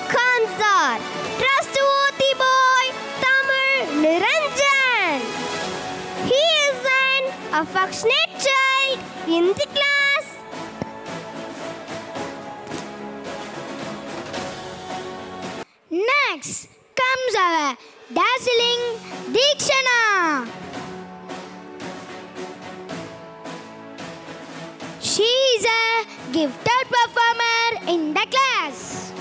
comes our trustworthy boy, Tamil Niranjan. He is an affectionate child in the class. Next comes our dazzling Deekshana. She is a gifted performer in the class.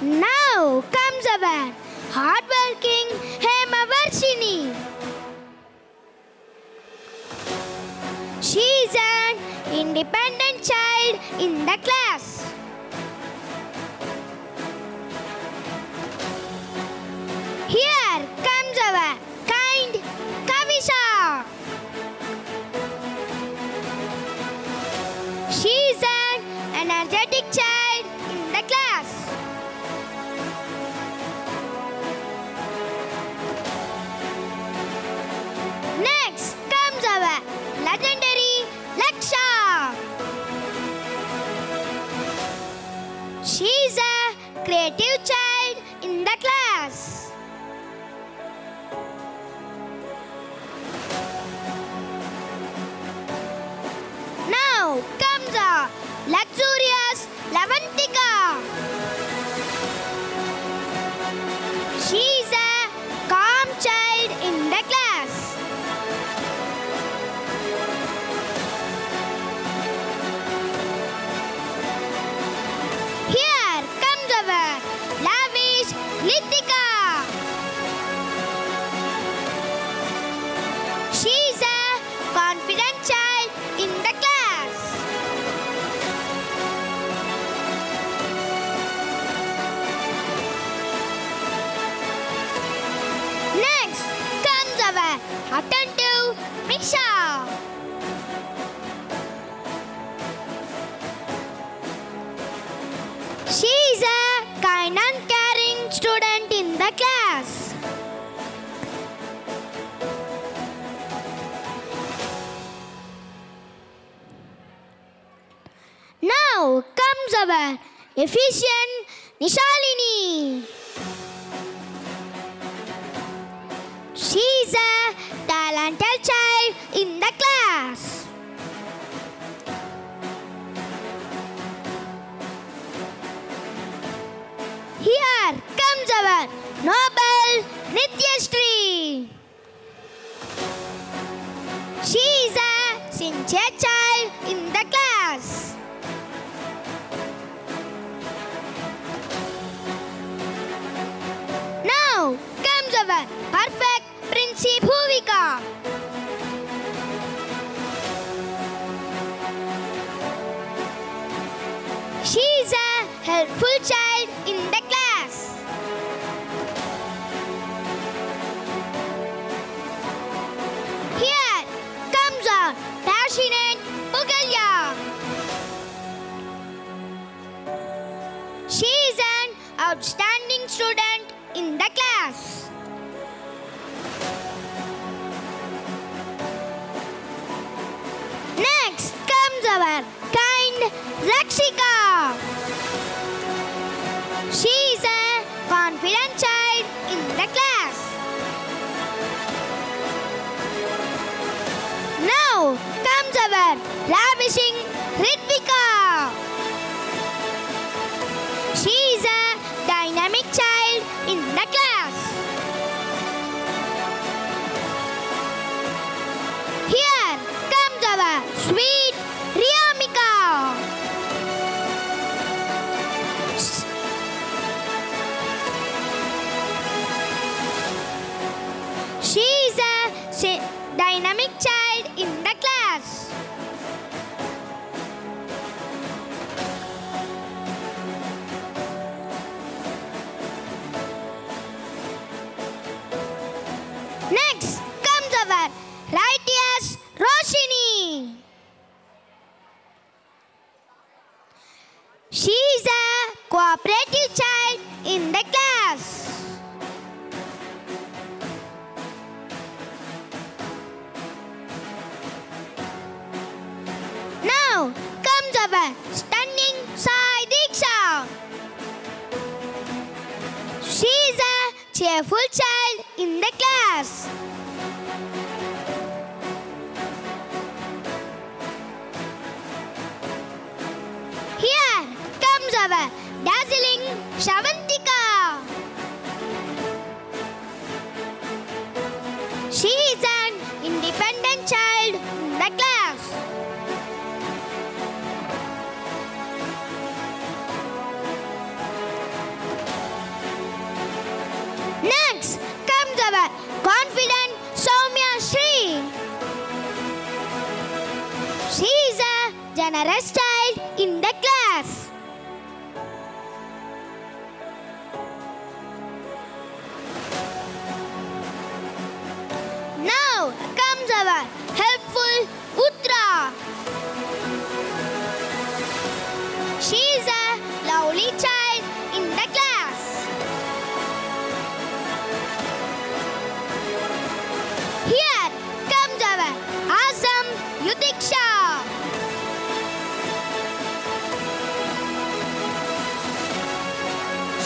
Now comes our hardworking Hemavarshini. She is an independent child in the class. Here comes our kind Kavisha. She is an energetic child in the class. Next comes our legendary Laksha. She is a creative child in the class. Now comes a luxurious Lavantika. She is a calm child in the class. Here comes our lavish Litika. She is a confident child in the class. Next comes our attentive Misha. She is a kind and caring student in the class. Now comes our efficient Nishalini. She is a talented child in the class. Here comes our noble Nityashree. She is a sincere child in the class. Now comes our perfect Princey Bhuvika. She is a helpful child in the class. Here comes our passionate Pugalya. She is an outstanding student in the class. Next comes our kind Rakshika. She is a confident child in the class. Now comes our ravishing Ritvika. She is a dynamic child in the class. Here comes our sweet Riyamika. She is a dynamic child in the class. Next comes our righteous Roshini. She is a cooperative child in the class. Now comes our stunning Sai Diksha. playful child in the class. Here comes our dazzling Shravantika. She is an independent child in the class. Next comes our confident Soumya Shri. She is a generous child in the class. Now comes our helpful Uttara. She is a lovely child in the class. Here comes our awesome Yudiksha.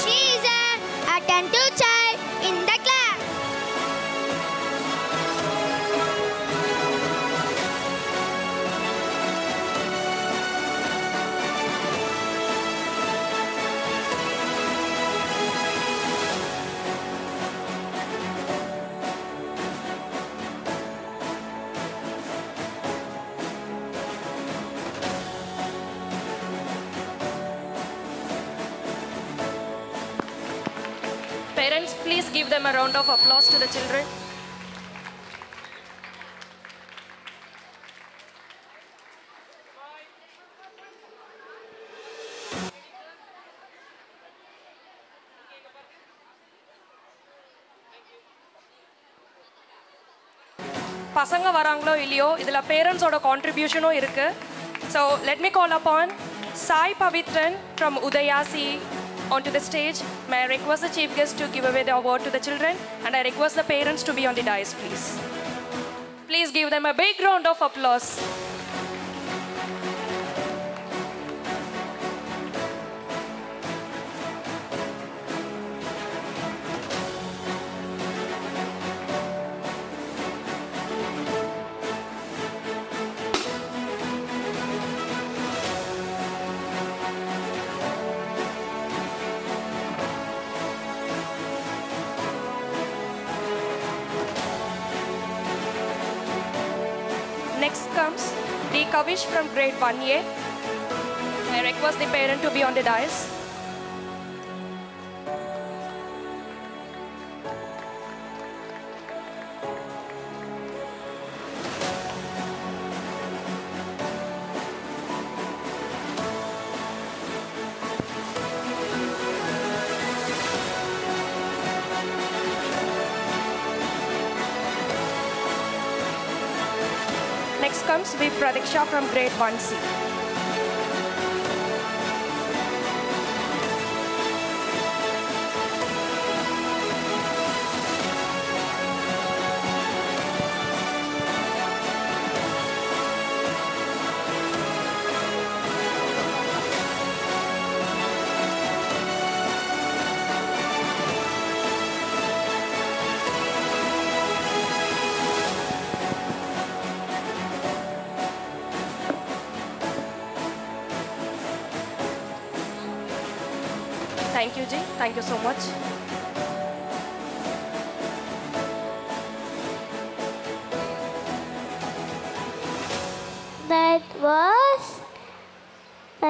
She is an attentive child in the class. Parents, please give them a round of applause to the children. பசங்க வராங்களோ இல்லையோ இதில் பேரண்ட்ஸோட கான்ட்ரிபியூஷனும் இருக்கு. So let me call upon Sai Pavithran from உதயாசி onto the stage. May I request the chief guest to give away the award to the children, and I request the parents to be on the dais, please. Please give them a big round of applause. Next comes D. Kavish from grade 1A. I request the parent to be on the dais. Next comes V. Pradiksha from grade 1C. Thank you, Ji. Thank you so much. That was,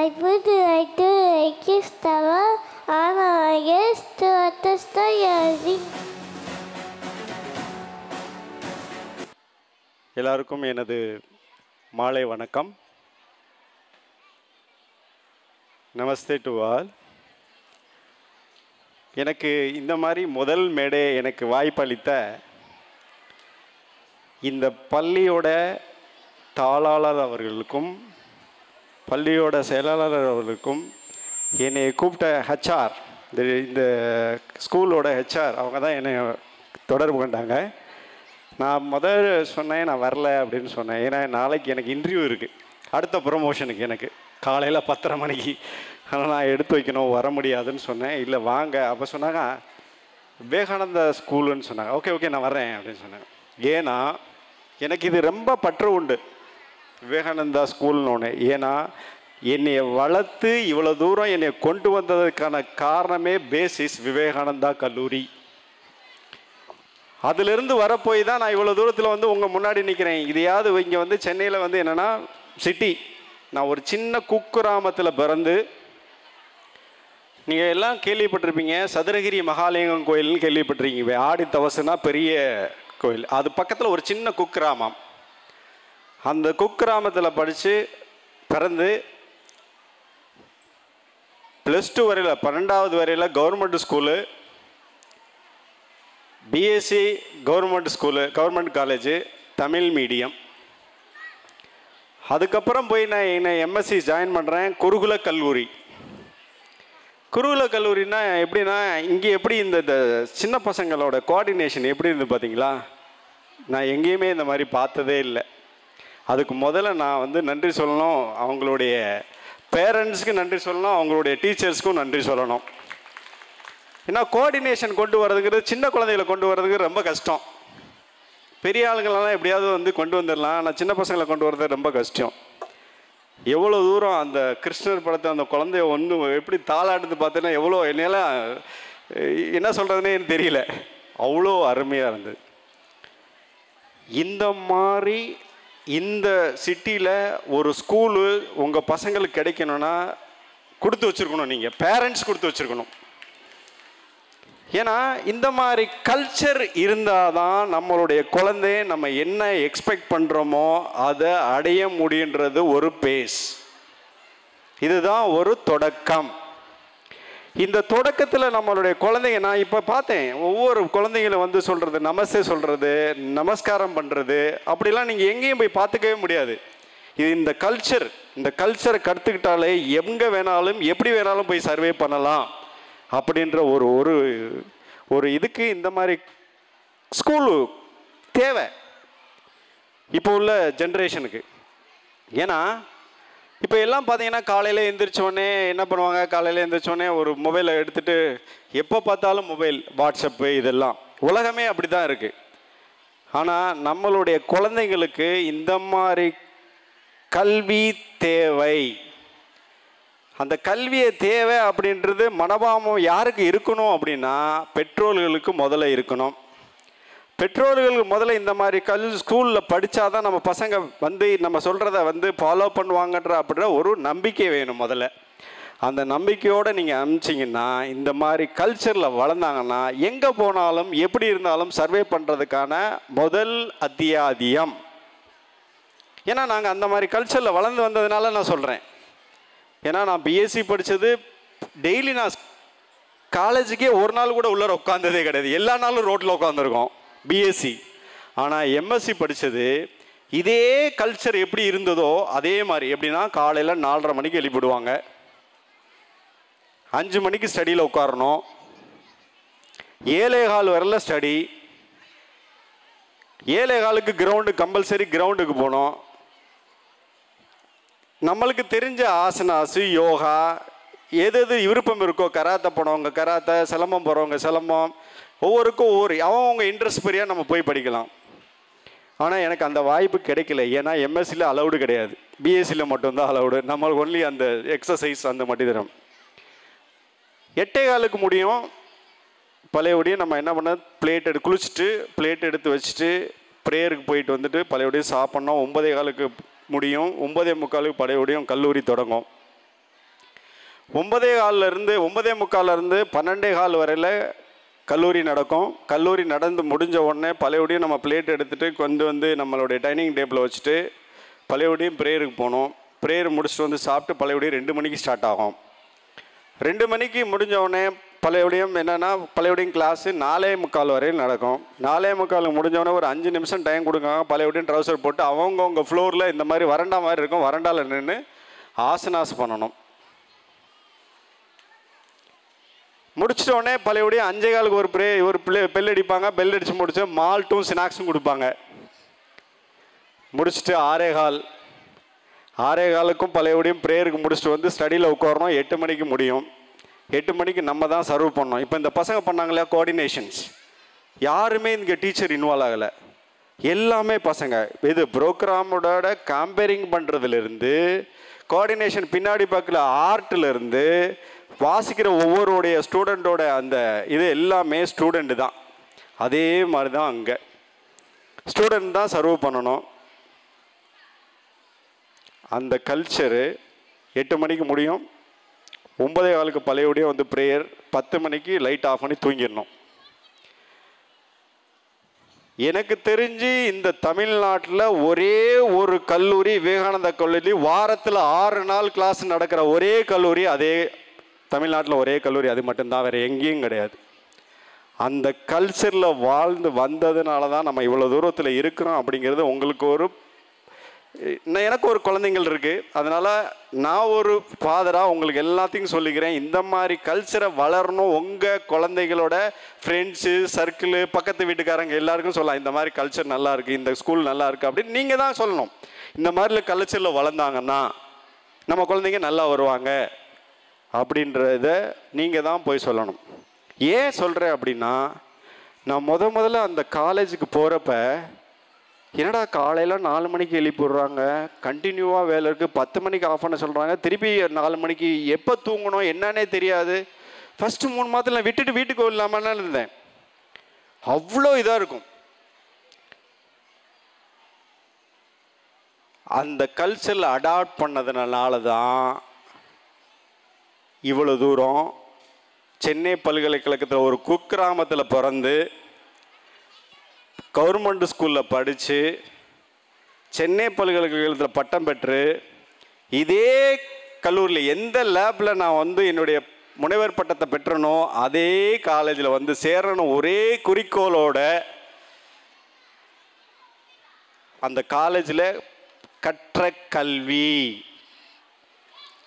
I would like to request our guest to attest the hearing. எல்லாருக்கும் எனது மாலை வணக்கம். நமஸ்தே to all. எனக்கு இந்த மாதிரி முதல் மேடை எனக்கு வாய்ப்பளித்த இந்த பள்ளியோட தாளாளர் அவர்களுக்கும் பள்ளியோட செயலாளர் அவர்களுக்கும் என்னை கூப்பிட்ட ஹெச்ஆர் இந்த ஸ்கூலோட ஹெச்ஆர் அவங்க தான் என்னை தொடர்பு கொண்டாங்க. நான் முதல் சொன்னேன் நான் வரல அப்படின்னு சொன்னேன். ஏன்னா நாளைக்கு எனக்கு இன்டர்வியூ இருக்குது, அடுத்த ப்ரொமோஷனுக்கு எனக்கு காலையில் 10:30 மணிக்கு. ஆனால் நான் எடுத்து வைக்கணும், வர முடியாதுன்னு சொன்னேன். இல்லை வாங்க. அப்போ சொன்னாங்க விவேகானந்தா ஸ்கூலுன்னு சொன்னாங்க. ஓகே ஓகே நான் வரேன் அப்படின்னு சொன்னாங்க. ஏன்னா எனக்கு இது ரொம்ப பற்று உண்டு விவேகானந்தா ஸ்கூல்னு ஒன்று. ஏன்னா என்னை வளர்த்து இவ்வளோ தூரம் என்னை கொண்டு வந்ததுக்கான காரணமே பேசிஸ் விவேகானந்தா கல்லூரி. அதிலிருந்து வரப்போய் தான் நான் இவ்வளோ தூரத்தில் வந்து உங்கள் முன்னாடி நிற்கிறேன். இதையாவது இங்கே வந்து சென்னையில் வந்து என்னென்னா சிட்டி, நான் ஒரு சின்ன குக்கிராமத்தில் பிறந்து, நீங்கள் எல்லாம் கேள்விப்பட்டிருப்பீங்க சதுரகிரி மகாலிங்கம் கோயில்னு கேள்விப்பட்டிருக்கீங்க. ஆடி தவசுனா பெரிய கோயில், அது பக்கத்தில் ஒரு சின்ன குக்கிராமம். அந்த குக்கிராமத்தில் படித்து பிறந்து +2 வரையில் 12வது வரையில் government school, BSc government school, government college, Tamil medium. அதுக்கப்புறம் போய் நான் என்னை எம்எஸ்சி ஜாயின் பண்ணுறேன் குருகுல கல்லூரி. குருகுல கல்லூரினா எப்படின்னா, இங்கே எப்படி இந்த சின்ன பசங்களோட கோஆர்டினேஷன் எப்படி இருந்து பார்த்தீங்களா? நான் எங்கேயுமே இந்த மாதிரி பார்த்ததே இல்லை. அதுக்கு முதல்ல நான் வந்து நன்றி சொல்லணும், அவங்களுடைய பேரண்ட்ஸுக்கு நன்றி சொல்லணும், அவங்களுடைய டீச்சர்ஸ்க்கும் நன்றி சொல்லணும். ஏன்னா கோஆர்டினேஷன் கொண்டு வரதுங்கிறது சின்ன குழந்தைகளை கொண்டு வரதுக்கு ரொம்ப கஷ்டம். பெரிய ஆளுங்களெல்லாம் எப்படியாவது வந்து கொண்டு வந்துடலாம், ஆனால் சின்ன பசங்களை கொண்டு வரது ரொம்ப கஷ்டம். எவ்வளோ தூரம் அந்த கிருஷ்ணர் படத்தை அந்த குழந்தைய ஒன்று எப்படி தாளாடுது பார்த்தீங்கன்னா, எவ்வளோ என்னால் என்ன சொல்கிறதுனே எனக்கு தெரியல, அவ்வளோ அருமையாக இருந்தது. இந்த மாதிரி இந்த சிட்டியில் ஒரு ஸ்கூலு உங்கள் பசங்களுக்கு கிடைக்கணும்னா கொடுத்து வச்சுருக்கணும், நீங்கள் பேரண்ட்ஸ் கொடுத்து வச்சுருக்கணும். ஏன்னா இந்த மாதிரி கல்ச்சர் இருந்தால் தான் நம்மளுடைய குழந்தைய நம்ம என்ன எக்ஸ்பெக்ட் பண்ணுறோமோ அதை அடைய முடியுன்றது ஒரு பேஸ். இதுதான் ஒரு தொடக்கம். இந்த தொடக்கத்தில் நம்மளுடைய குழந்தைங்க, நான் இப்போ பார்த்தேன் ஒவ்வொரு குழந்தைங்களும் வந்து சொல்கிறது நமஸ்தே சொல்கிறது, நமஸ்காரம் பண்ணுறது, அப்படிலாம் நீங்கள் எங்கேயும் போய் பார்த்துக்கவே முடியாது. இது இந்த கல்ச்சரை கற்றுக்கிட்டாலே எங்கே வேணாலும் எப்படி வேணாலும் போய் சர்வே பண்ணலாம் அப்படின்ற ஒரு இதுக்கு இந்த மாதிரி ஸ்கூலு தேவை இப்போ உள்ள ஜென்ரேஷனுக்கு. ஏன்னா இப்போ எல்லாம் பார்த்தீங்கன்னா காலையில் எழுந்திரிச்சோடனே என்ன பண்ணுவாங்க, காலையில் எழுந்திரிச்சோடனே ஒரு மொபைலை எடுத்துகிட்டு எப்போ பார்த்தாலும் மொபைல், வாட்ஸ்அப்பு, இதெல்லாம் உலகமே அப்படி தான் இருக்குது. ஆனால் நம்மளுடைய குழந்தைங்களுக்கு இந்த மாதிரி கல்வி தேவை. அந்த கல்வியை தேவை அப்படின்றது மனோபாவம் யாருக்கு இருக்கணும் அப்படின்னா பெற்றோர்களுக்கு முதல்ல இருக்கணும். பெற்றோர்களுக்கு முதல்ல இந்த மாதிரி ஸ்கூலில் படித்தாதான் நம்ம பசங்க வந்து நம்ம சொல்கிறத வந்து ஃபாலோ பண்ணுவாங்கன்ற அப்படின்ற ஒரு நம்பிக்கை வேணும் முதல்ல. அந்த நம்பிக்கையோடு நீங்கள் அனுப்பிச்சிங்கன்னா இந்த மாதிரி கல்ச்சரில் வளர்ந்தாங்கன்னா எங்கே போனாலும் எப்படி இருந்தாலும் சர்வே பண்ணுறதுக்கான முதல் அத்தியாயம். ஏன்னா நாங்கள் அந்த மாதிரி கல்ச்சரில் வளர்ந்து வந்ததுனால நான் சொல்கிறேன். ஏன்னா நான் பிஎஸ்சி படித்தது டெய்லி நான் காலேஜுக்கே ஒரு நாள் கூட உள்ளே உட்காந்ததே கிடையாது, எல்லா நாளும் ரோட்டில் உட்காந்துருக்கோம் பிஎஸ்சி. ஆனால் எம்எஸ்சி படித்தது இதே கல்ச்சர் எப்படி இருந்ததோ அதே மாதிரி. எப்படின்னா காலையில் 4:30 மணிக்கு எழுப்பிடுவாங்க, 5 மணிக்கு ஸ்டடியில் உட்காரணும், 7:15 வரையில் ஸ்டடி, 7:15 கிரவுண்டு கம்பல்சரி கிரவுண்டுக்கு போகணும். நம்மளுக்கு தெரிஞ்ச ஆசனாசு, யோகா, எது விருப்பம் இருக்கோ, கராத்தே போனவங்க கராத்தே, சிலம்பம் போகிறவங்க சிலம்பம், ஒவ்வொருக்கும் ஒவ்வொரு அவங்க இன்ட்ரெஸ்ட் பெரியா நம்ம போய் படிக்கலாம். ஆனால் எனக்கு அந்த வாய்ப்பு கிடைக்கல. ஏன்னா எம்எஸ்சியில் அலௌடு கிடையாது, பிஎஸ்சியில் மட்டும்தான் அலௌடு. நம்மளுக்கு ஒன்லி அந்த எக்ஸசைஸ் அந்த மட்டும் தரும். 8:15 முடியும் பழையபடியும். நம்ம என்ன பண்ண, குளிச்சுட்டு பிளேட் எடுத்து வச்சுட்டு ப்ரேயருக்கு போயிட்டு வந்துட்டு பழையபடியும் சாப்பிட்ணும். 9:15 முடியும், 9:45 பழையபடியும் கல்லூரி தொடங்கும். 9:15 12:15 வரையில் கல்லூரி நடக்கும். கல்லூரி நடந்து முடிஞ்ச உடனே பழையபடியும் நம்ம பிளேட் எடுத்துகிட்டு கொண்டு வந்து நம்மளுடைய டைனிங் டேபிளில் வச்சுட்டு பழையபடியும் ப்ரேயருக்கு போகணும். ப்ரேயர் முடிச்சுட்டு வந்து சாப்பிட்டு பழையபடியும் 2 மணிக்கு ஸ்டார்ட் ஆகும். 2 மணிக்கு முடிஞ்ச உடனே பழையபடியும் என்னென்னா பழையபடியும் கிளாஸு 4:45 வரையில் நடக்கும். 4:45 முடிஞ்சவொடனே ஒரு 5 நிமிஷம் டைம் கொடுக்காங்க. பழையபடியும் ட்ரௌசர் போட்டு அவங்கவுங்க ஃப்ளோரில் இந்த மாதிரி வரண்டா மாதிரி இருக்கும், வரண்டாவில் நின்று ஆசனாஸ் பண்ணணும். முடிச்சிட்டோடனே பழையபடியும் 5:15 ஒரு பெல் அடிப்பாங்க. பெல் அடித்து முடிச்சு மால்ட்டும் ஸ்நாக்ஸும் கொடுப்பாங்க. முடிச்சுட்டு 6:15 பழையபடியும் ப்ரேயருக்கு முடிச்சுட்டு வந்து ஸ்டடியில் உட்காரணும். 8 மணிக்கு முடியும். 8 மணிக்கு நம்ம தான் சர்வ் பண்ணோம். இப்போ இந்த பசங்க பண்ணாங்களே கோஆர்டினேஷன்ஸ், யாருமே இங்கே டீச்சர் இன்வால்வ் ஆகலை, எல்லாமே பசங்க. இது ப்ரோக்ராமோட கம்பேரிங் பண்ணுறதுலேருந்து, கோஆர்டினேஷன் பின்னாடி பக்கத்தில் ஆர்ட்லேருந்து, வாசிக்கிற ஒவ்வொருடைய ஸ்டூடெண்ட்டோட அந்த இது எல்லாமே ஸ்டூடெண்ட்டு தான். அதே மாதிரி தான் அங்கே ஸ்டூடெண்ட் தான் சர்வ் பண்ணணும். அந்த கல்ச்சரு 8 மணிக்கு முடியும், 9:15 பழையபடியும் வந்து ப்ரேயர், 10 மணிக்கு லைட் ஆஃப் பண்ணி தூங்கிடணும். எனக்கு தெரிஞ்சு இந்த தமிழ்நாட்டில் ஒரே ஒரு கல்லூரி, விவேகானந்தா கல்லூரி, வாரத்தில் 6 நாள் கிளாஸ் நடக்கிற ஒரே கல்லூரி, அதே தமிழ்நாட்டில் ஒரே கல்லூரி அது மட்டும்தான், வேறு எங்கேயும் கிடையாது. அந்த கல்ச்சரில் வாழ்ந்து வந்ததுனால தான் நம்ம இவ்வளோ தூரத்தில் இருக்கிறோம் அப்படிங்கிறது உங்களுக்கு ஒரு, எனக்கு ஒரு குழந்தைங்கள் இருக்குது, அதனால் நான் ஒரு ஃபாதராக உங்களுக்கு எல்லாத்தையும் சொல்லிக்கிறேன். இந்த மாதிரி கல்ச்சரை வளரணும். உங்கள் குழந்தைகளோட ஃப்ரெண்ட்ஸு சர்க்கிளு, பக்கத்து வீட்டுக்காரங்க எல்லாருக்கும் சொல்லலாம், இந்த மாதிரி கல்ச்சர் நல்லா இருக்குது, இந்த ஸ்கூல் நல்லா இருக்குது அப்படின்னு நீங்கள் தான் சொல்லணும். இந்த மாதிரி கல்ச்சரில் வளர்ந்தாங்கன்னா நம்ம குழந்தைங்க நல்லா வருவாங்க அப்படின்றத நீங்கள் தான் போய் சொல்லணும். ஏன் சொல்கிறேன் அப்படின்னா, நான் முதல்ல அந்த காலேஜுக்கு போகிறப்ப, என்னடா காலையில் 4 மணிக்கு எழுப்பிடுறாங்க, கண்டினியூவாக வேலை இருக்குது, 10 மணிக்கு ஆஃப் பண்ண சொல்கிறாங்க, திருப்பி 4 மணிக்கு எப்போ தூங்கணும் என்னன்னே தெரியாது. ஃபஸ்ட்டு 3 மாதத்தில் நான் விட்டுட்டு வீட்டுக்கு இல்லாமல் இருந்தேன். அவ்வளோ இதாக இருக்கும். அந்த கல்ச்சரில் அடாப்ட் பண்ணதுனால தான் இவ்வளோ தூரம் சென்னை பல்கலைக்கழகத்தில் ஒரு குக்கிராமத்தில் பிறந்து கவர்மெண்ட் ஸ்கூலில் படித்து சென்னை பல்கலைக்கழகத்தில் பட்டம் பெற்று, இதே கல்லூரியில் எந்த லேபில் நான் வந்து என்னுடைய முனைவர் பட்டத்தை பெற்றனோ அதே காலேஜில் வந்து சேரணும் ஒரே குறிக்கோளோட அந்த காலேஜில் கற்ற கல்வி,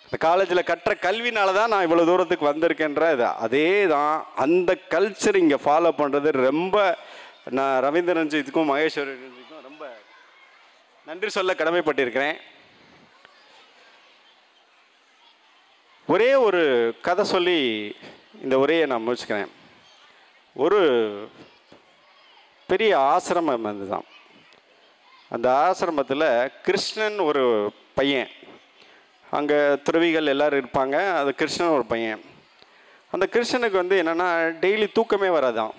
இந்த காலேஜில் கற்ற கல்வினால தான் நான் இவ்வளோ தூரத்துக்கு வந்திருக்கேன்ற இது. அதே தான் அந்த கல்ச்சர் இங்கே ஃபாலோ பண்ணுறது ரொம்ப, நான் ரவீந்திரன்ஜித்துக்கும் மகேஸ்வரன்ஜித்துக்கும் ரொம்ப நன்றி சொல்ல கடமைப்பட்டிருக்கிறேன். ஒரே ஒரு கதை சொல்லி இந்த உரையை நான் முடிச்சுக்கிறேன். ஒரு பெரிய ஆசிரமம் வந்து தான், அந்த ஆசிரமத்தில் கிருஷ்ணன் ஒரு பையன், அங்கே துறவிகள் எல்லோரும் இருப்பாங்க, அது கிருஷ்ணன் ஒரு பையன். அந்த கிருஷ்ணனுக்கு வந்து என்னென்னா டெய்லி தூக்கமே வராதான்.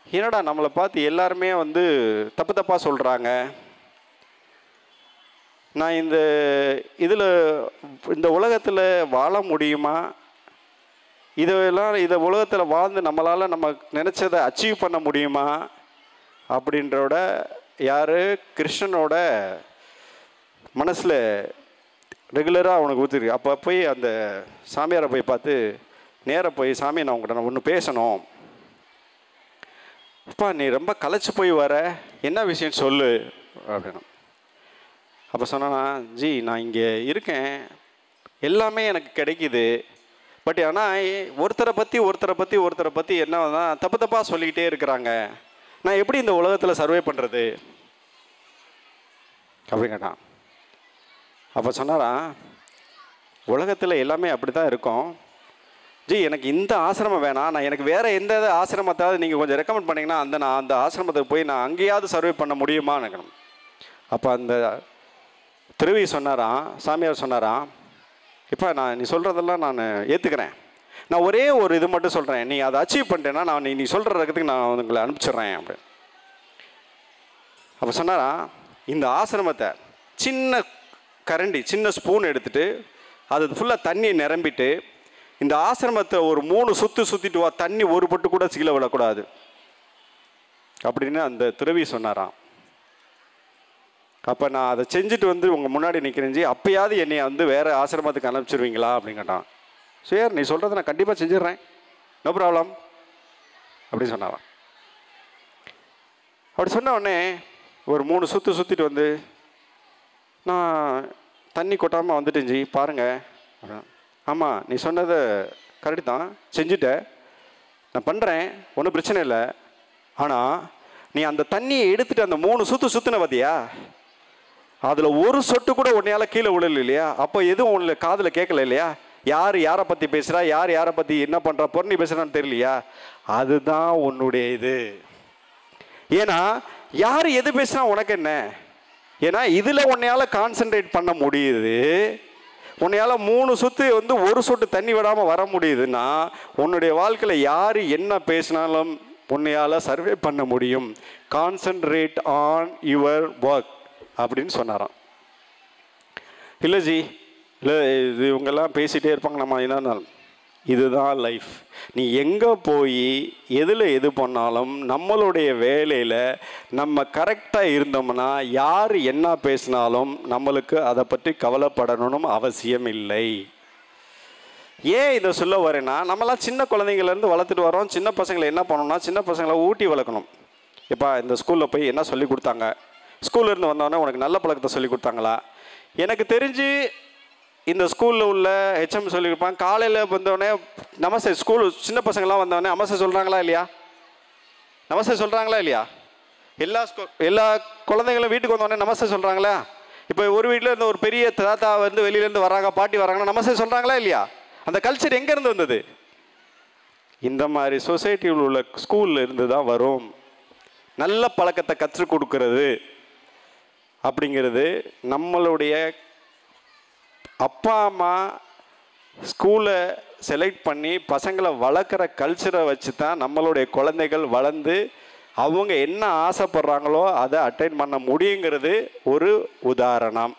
என்னடா நம்மளை பார்த்து எல்லாருமே வந்து தப்பு தப்பாக சொல்கிறாங்க, நான் இதில் இந்த உலகத்தில் வாழ முடியுமா, இதை உலகத்தில் வாழ்ந்து நம்மளால் நம்ம நினச்சதை அச்சீவ் பண்ண முடியுமா அப்படின்றோட யார் கிருஷ்ணனோட மனசில் ரெகுலராக அவனுக்கு ஊற்றிருக்கு. அப்போ போய் அந்த சாமியாரை போய் பார்த்து நேராக போய், சாமி நான் உங்கள்கிட்ட ஒன்று பேசணும், அப்பா நீ ரொம்ப களைச்சி போய் வர, என்ன விஷயம் சொல்லு அப்படின்னு. அப்போ சொன்னானா, ஜி நான் இங்கே இருக்கேன், எல்லாமே எனக்கு கிடைக்கிது, பட் ஆனால் ஒருத்தரை பற்றி என்னன்னா தப்பு தப்பாக சொல்லிக்கிட்டே இருக்கிறாங்க, நான் எப்படி இந்த உலகத்தில் சர்வே பண்ணுறது அப்படின்னு கேட்டான். அப்போ சொன்னாரா, உலகத்தில் எல்லாமே அப்படி தான் இருக்கும் ஜி, எனக்கு இந்த ஆசிரமம் வேணாம், நான் எனக்கு வேறு எந்த ஆசிரமத்தாவது நீங்கள் கொஞ்சம் ரெக்கமெண்ட் பண்ணிங்கன்னா நான் அந்த ஆசிரமத்துக்கு போய் நான் அங்கேயாவது சர்வே பண்ண முடியுமா நினைக்கணும். அப்போ அந்த துறவி சொன்னாராம், சாமியார் சொன்னாராம், இப்போ நீ சொல்கிறதெல்லாம் நான் ஏற்றுக்கிறேன், நான் ஒரே ஒரு இது மட்டும் சொல்கிறேன், நீ அதை அச்சீவ் பண்ணிட்டேன்னா நான் நீ சொல்கிற ரகத்துக்கு நான் உங்களை அனுப்பிச்சிட்றேன் அப்படி. அப்போ சொன்னாரா, இந்த ஆசிரமத்தை சின்ன கரண்டி சின்ன ஸ்பூன் எடுத்துகிட்டு அது ஃபுல்லாக தண்ணியை நிரம்பிட்டு இந்த ஆசிரமத்தை ஒரு 3 சுற்றிட்டு வா, தண்ணி ஒரு பொட்டு கூட கீழே விடக்கூடாது அப்படின்னு அந்த துறவி சொன்னாராம். அப்போ நான் அதை செஞ்சுட்டு வந்து உங்கள் முன்னாடி நிற்கிறேன் ஜி, அப்போயாவது என்னை வந்து வேறு ஆசிரமத்துக்கு அனுப்பிச்சிருவீங்களா அப்படின்னு கேட்டான். சரி நீ சொல்கிறத நான் கண்டிப்பாக செஞ்சிடுறேன், நோ ப்ராப்ளம் அப்படின்னு சொன்னாராம். அப்படி சொன்ன உடனே ஒரு 3 சுற்றிட்டு வந்து, நான் தண்ணி கொட்டாமல் வந்துட்டேன் ஜி பாருங்கள். ஆமாம் நீ சொன்னதை கரெக்டு தான், செஞ்சுட்டேன், நான் பண்ணுறேன், ஒன்றும் பிரச்சனை இல்லை, ஆனால் நீ அந்த தண்ணியை எடுத்துகிட்டு அந்த 3 சுற்றின பார்த்தியா, அதில் ஒரு சொட்டு கூட உன்னையால் கீழே விழல இல்லையா, அப்போ எதுவும் உன்னை காதில் கேட்கல இல்லையா, யார் யாரை பற்றி பேசுகிறா, யார் யாரை பற்றி என்ன பண்ணுறா, பொருணி பேசுகிறான்னு தெரியலையா? அதுதான் உன்னுடைய இது. ஏன்னா யார் எது பேசுனா உனக்கு என்ன? ஏன்னா இதில் உன்னையால் கான்சென்ட்ரேட் பண்ண முடியுது. உன்னையால் 3 சொட்டு வந்து ஒரு சொட்டு தண்ணி விடாமல் வர முடியுதுன்னா உன்னுடைய வாழ்க்கையில் யார் என்ன பேசினாலும் உன்னையால் சர்வே பண்ண முடியும். கான்சென்ட்ரேட் ஆன் யுவர் ஒர்க் அப்படின்னு சொன்னாராம். இல்லை ஜி, இல்லை இது இவங்கெல்லாம் பேசிகிட்டே இருப்பாங்க, நம்ம என்ன, இதுதான் லைஃப். நீ எங்கே போய் எதில் எது பண்ணாலும் நம்மளுடைய வேலையில் நம்ம கரெக்டாக இருந்தோம்னா யார் என்ன பேசினாலும் நம்மளுக்கு அதை பற்றி கவலைப்படணும்னு அவசியம் இல்லை. ஏன் இதை சொல்ல வரேன்னா, நம்மளாம் சின்ன குழந்தைங்கள்லேருந்து வளர்த்துட்டு வரோம். சின்ன பசங்களை என்ன பண்ணணும்னா சின்ன பசங்களை ஊட்டி வளர்க்கணும். இப்போ இந்த ஸ்கூலில் போய் என்ன சொல்லி கொடுத்தாங்க, ஸ்கூல்லேருந்து வந்தோடனே உனக்கு நல்ல பழக்கத்தை சொல்லி கொடுத்தாங்களா? எனக்கு தெரிஞ்சு இந்த ஸ்கூலில் உள்ள ஹெச்எம் சொல்லியிருப்பாங்க, காலையில் வந்தோடனே நமஸ்தே, ஸ்கூல் சின்ன பசங்கள்லாம் வந்தோடனே நமஸ்தே சொல்கிறாங்களா இல்லையா? நமஸ்தே சொல்கிறாங்களா இல்லையா? எல்லா குழந்தைங்களும் வீட்டுக்கு வந்தோடனே நமஸ்தே சொல்கிறாங்களா? இப்போ ஒரு வீட்டில் இருந்து ஒரு பெரிய தாத்தா வந்து வெளியிலேருந்து வராங்க, பாட்டி வராங்கன்னா நமஸ்தே சொல்கிறாங்களா இல்லையா? அந்த கல்ச்சர் எங்கேருந்து வந்தது? இந்த மாதிரி சொசைட்டியில் உள்ள ஸ்கூலில் இருந்து தான் வரும். நல்ல பழக்கத்தை கற்றுக் கொடுக்கறது அப்படிங்கிறது நம்மளுடைய அப்பா அம்மா ஸ்கூலை செலக்ட் பண்ணி பசங்களை வளர்க்குற கல்ச்சரை வச்சு தான் நம்மளுடைய குழந்தைகள் வளர்ந்து அவங்க என்ன ஆசைப்படுறாங்களோ அதை அட்டைன் பண்ண முடியுங்கிறது ஒரு உதாரணம்.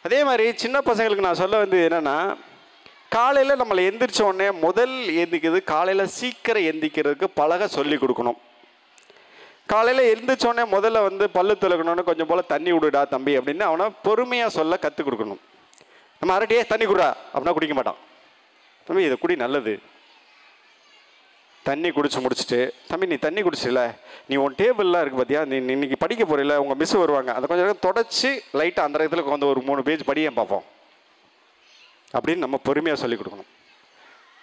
அதே மாதிரி சின்ன பசங்களுக்கு நான் சொல்ல வேண்டியது என்னென்னா, காலையில் நம்மளை எந்திரிச்ச உடனே முதல் எந்திக்கிறது காலையில் சீக்கிரம் எந்திக்கிறதுக்கு பழக சொல்லி கொடுக்கணும். காலையில் எழுந்திரிச்சோடனே முதல்ல வந்து பல்லு துலக்கணும்னு கொஞ்சம் போல் தண்ணி விடுடா தம்பி அப்படின்னு அவனை பொறுமையாக சொல்ல கற்றுக் கொடுக்கணும். நம்ம அரட்டியே தண்ணி குடா அப்படின்னா குடிக்க மாட்டான். தம்பி இதை குடி நல்லது. தண்ணி குடிச்சு முடிச்சுட்டு, தம்பி நீ தண்ணி குடிச்சில, நீ உன் டேபிள்லாம் இருக்குது பார்த்தியா, நீ இன்னைக்கு படிக்க போகிறீல, உங்கள் மிஸ் வருவாங்க, அதை கொஞ்சம் நேரம் தொடச்சி லைட்டாக அந்த இடத்துல வந்து ஒரு 3 பேஜ் படியேன் பார்ப்போம் அப்படின்னு நம்ம பொறுமையாக சொல்லிக் கொடுக்கணும்.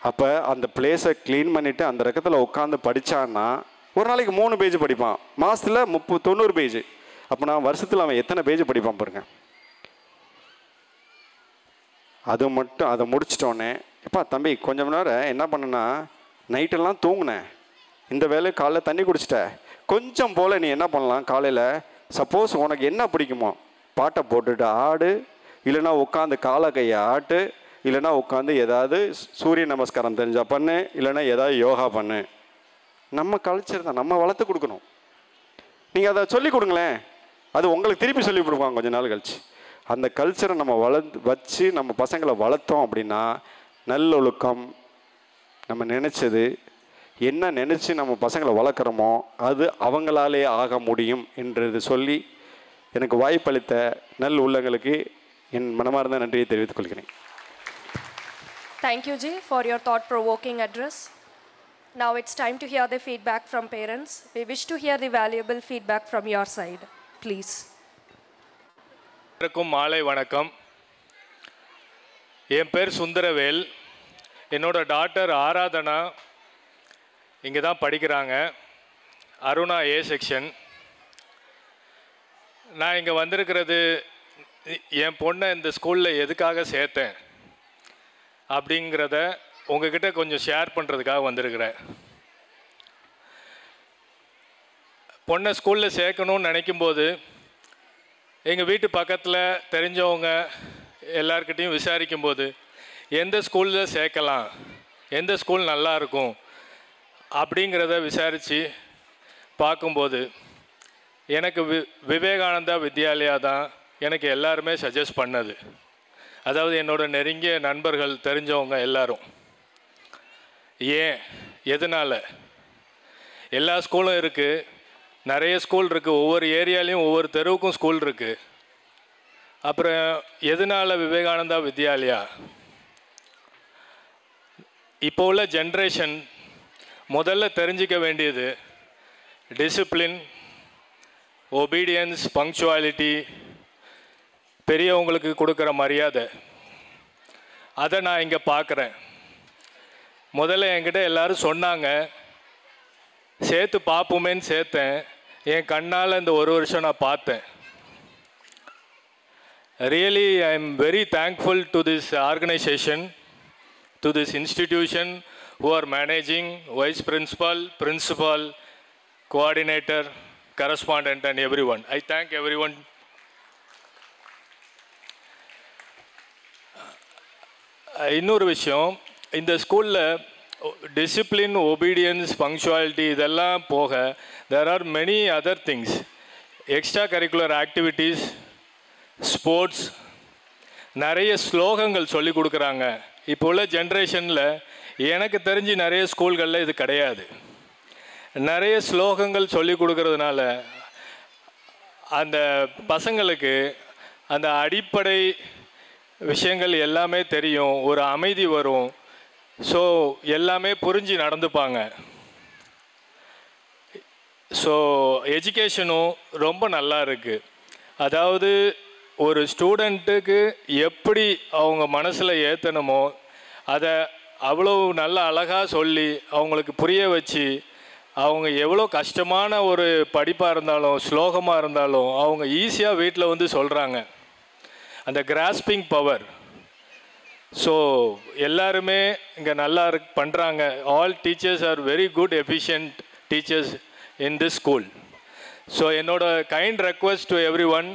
அப்போ அந்த பிளேஸை க்ளீன் பண்ணிவிட்டு அந்த ரகத்தில் உட்காந்து படித்தான்னா ஒரு நாளைக்கு 3 பேஜ் படிப்பான், மாதத்தில் 90 பேஜ். அப்போனா வருஷத்தில் அவன் எத்தனை பேஜ் படிப்பான் பாருங்க. அதை முடிச்சிட்டோன்னே, எப்பா தம்பி கொஞ்சம் நேரம் என்ன பண்ணனா, நைட்டெல்லாம் தூங்குனேன், இந்த வேலையை காலைல தண்ணி குடிச்சிட்ட, கொஞ்சம் போல் நீ என்ன பண்ணலாம், காலையில் சப்போஸ் உனக்கு என்ன பிடிக்குமோ பாட்டை போட்டுட்டு ஆடு, இல்லைனா உட்காந்து காலை கையை ஆட்டு, இல்லைனா உட்காந்து ஏதாவது சூரிய நமஸ்காரம் தெரிஞ்சா பண்ணு, இல்லைனா ஏதாவது யோகா பண்ணு. நம்ம கல்ச்சர் தான், நம்ம வளர்த்து கொடுக்கணும். நீங்கள் அதை சொல்லிக் கொடுங்களேன், அது உங்களுக்கு திருப்பி சொல்லி கொடுப்பாங்க கொஞ்ச நாள் கழிச்சு. அந்த கல்ச்சரை நம்ம வச்சு நம்ம பசங்களை வளர்த்தோம் அப்படின்னா நல்லொழுக்கம், நம்ம நினச்சது என்ன நினச்சி நம்ம பசங்களை வளர்க்குறோமோ அது அவங்களாலே ஆக முடியும் என்றது சொல்லி எனக்கு வாய்ப்பளித்த நல் உள்ளங்களுக்கு என் மனமார்ந்த நன்றியை தெரிவித்துக் கொள்கிறேன். Thank you, Ji, for your thought-provoking address. Now it's time to hear the feedback from parents. We wish to hear the valuable feedback from your side. Please. மாலை வணக்கம். என் பேர் சுந்தரவேல். என்னோட டாட்டர் ஆராதனா இங்கே தான் படிக்கிறாங்க, அருணா ஏ செக்ஷன். நான் இங்கே வந்திருக்கிறது என் பொண்ணை இந்த ஸ்கூலில் எதுக்காக சேர்த்தேன் அப்படிங்கிறத உங்ககிட்ட கொஞ்சம் ஷேர் பண்ணுறதுக்காக வந்திருக்கிறேன். பொண்ணை ஸ்கூலில் சேர்க்கணும்னு நினைக்கும்போது எங்கள் வீட்டு பக்கத்தில் தெரிஞ்சவங்க எல்லார்கிட்டையும் விசாரிக்கும்போது எந்த ஸ்கூலில் சேர்க்கலாம், எந்த ஸ்கூல் நல்லா இருக்கும் அப்படிங்கிறத விசாரித்து பார்க்கும்போது எனக்கு விவேகானந்தா வித்யாலயா தான் எனக்கு எல்லாருமே சஜஸ்ட் பண்ணது. அதாவது என்னோட நெருங்கிய நண்பர்கள், தெரிஞ்சவங்க எல்லாரும். ஏன், எதனால்? எல்லா ஸ்கூலும் இருக்குது, நிறைய ஸ்கூல் இருக்குது, ஒவ்வொரு ஏரியாலையும் ஒவ்வொரு தெருவுக்கும் ஸ்கூல் இருக்குது. அப்புறம் எதனால் விவேகானந்தா வித்யாலயா? இப்போ உள்ள ஜென்ரேஷன் முதல்ல தெரிஞ்சிக்க வேண்டியது டிசிப்ளின், ஒபீடியன்ஸ், பங்க்சுவாலிட்டி, பெரியவங்களுக்கு கொடுக்குற மரியாதை. அதை நான் இங்கே பார்க்குறேன். முதல்ல என்கிட்ட எல்லோரும் சொன்னாங்க, சேர்த்து பார்ப்போமேன்னு சேர்த்தேன். என் கண்ணால் இந்த 1 வருஷம் நான் பார்த்தேன். Really, I am very thankful to this organization, to this institution who are managing, vice principal, principal, coordinator, correspondent and everyone. I thank everyone. இன்னொரு விஷயம், இந்த ஸ்கூலில் டிசிப்ளின், ஒபீடியன்ஸ், பங்க்சுவாலிட்டி இதெல்லாம் போக there are many other things. Extra curricular activities, sports, நிறைய ஸ்லோகங்கள் சொல்லி கொடுக்குறாங்க. இப்போ உள்ள ஜென்ரேஷனில் எனக்கு தெரிஞ்சு நிறைய ஸ்கூல்களில் இது கிடையாது. நிறைய ஸ்லோகங்கள் சொல்லி கொடுக்கறதுனால அந்த பசங்களுக்கு அந்த அடிப்படை விஷயங்கள் எல்லாமே தெரியும், ஒரு அமைதி வரும். ஸோ எல்லாமே புரிஞ்சு நடந்துப்பாங்க. ஸோ எஜுகேஷனும் ரொம்ப நல்லா இருக்குது. அதாவது ஒரு ஸ்டூடெண்ட்டுக்கு எப்படி அவங்க மனசில் ஏற்றணுமோ அதை அவ்வளோ நல்ல அழகாக சொல்லி அவங்களுக்கு புரிய வச்சு, அவங்க எவ்வளோ கஷ்டமான ஒரு படிப்பாக இருந்தாலும் ஸ்லோகமாக இருந்தாலும் அவங்க ஈஸியாக வீட்டில் வந்து சொல்கிறாங்க. அந்த கிராஸ்பிங் பவர். ஸோ எல்லாருமே இங்கே நல்லா பண்ணுறாங்க. All teachers are very good efficient teachers in this school. So என்னோட kind request to everyone,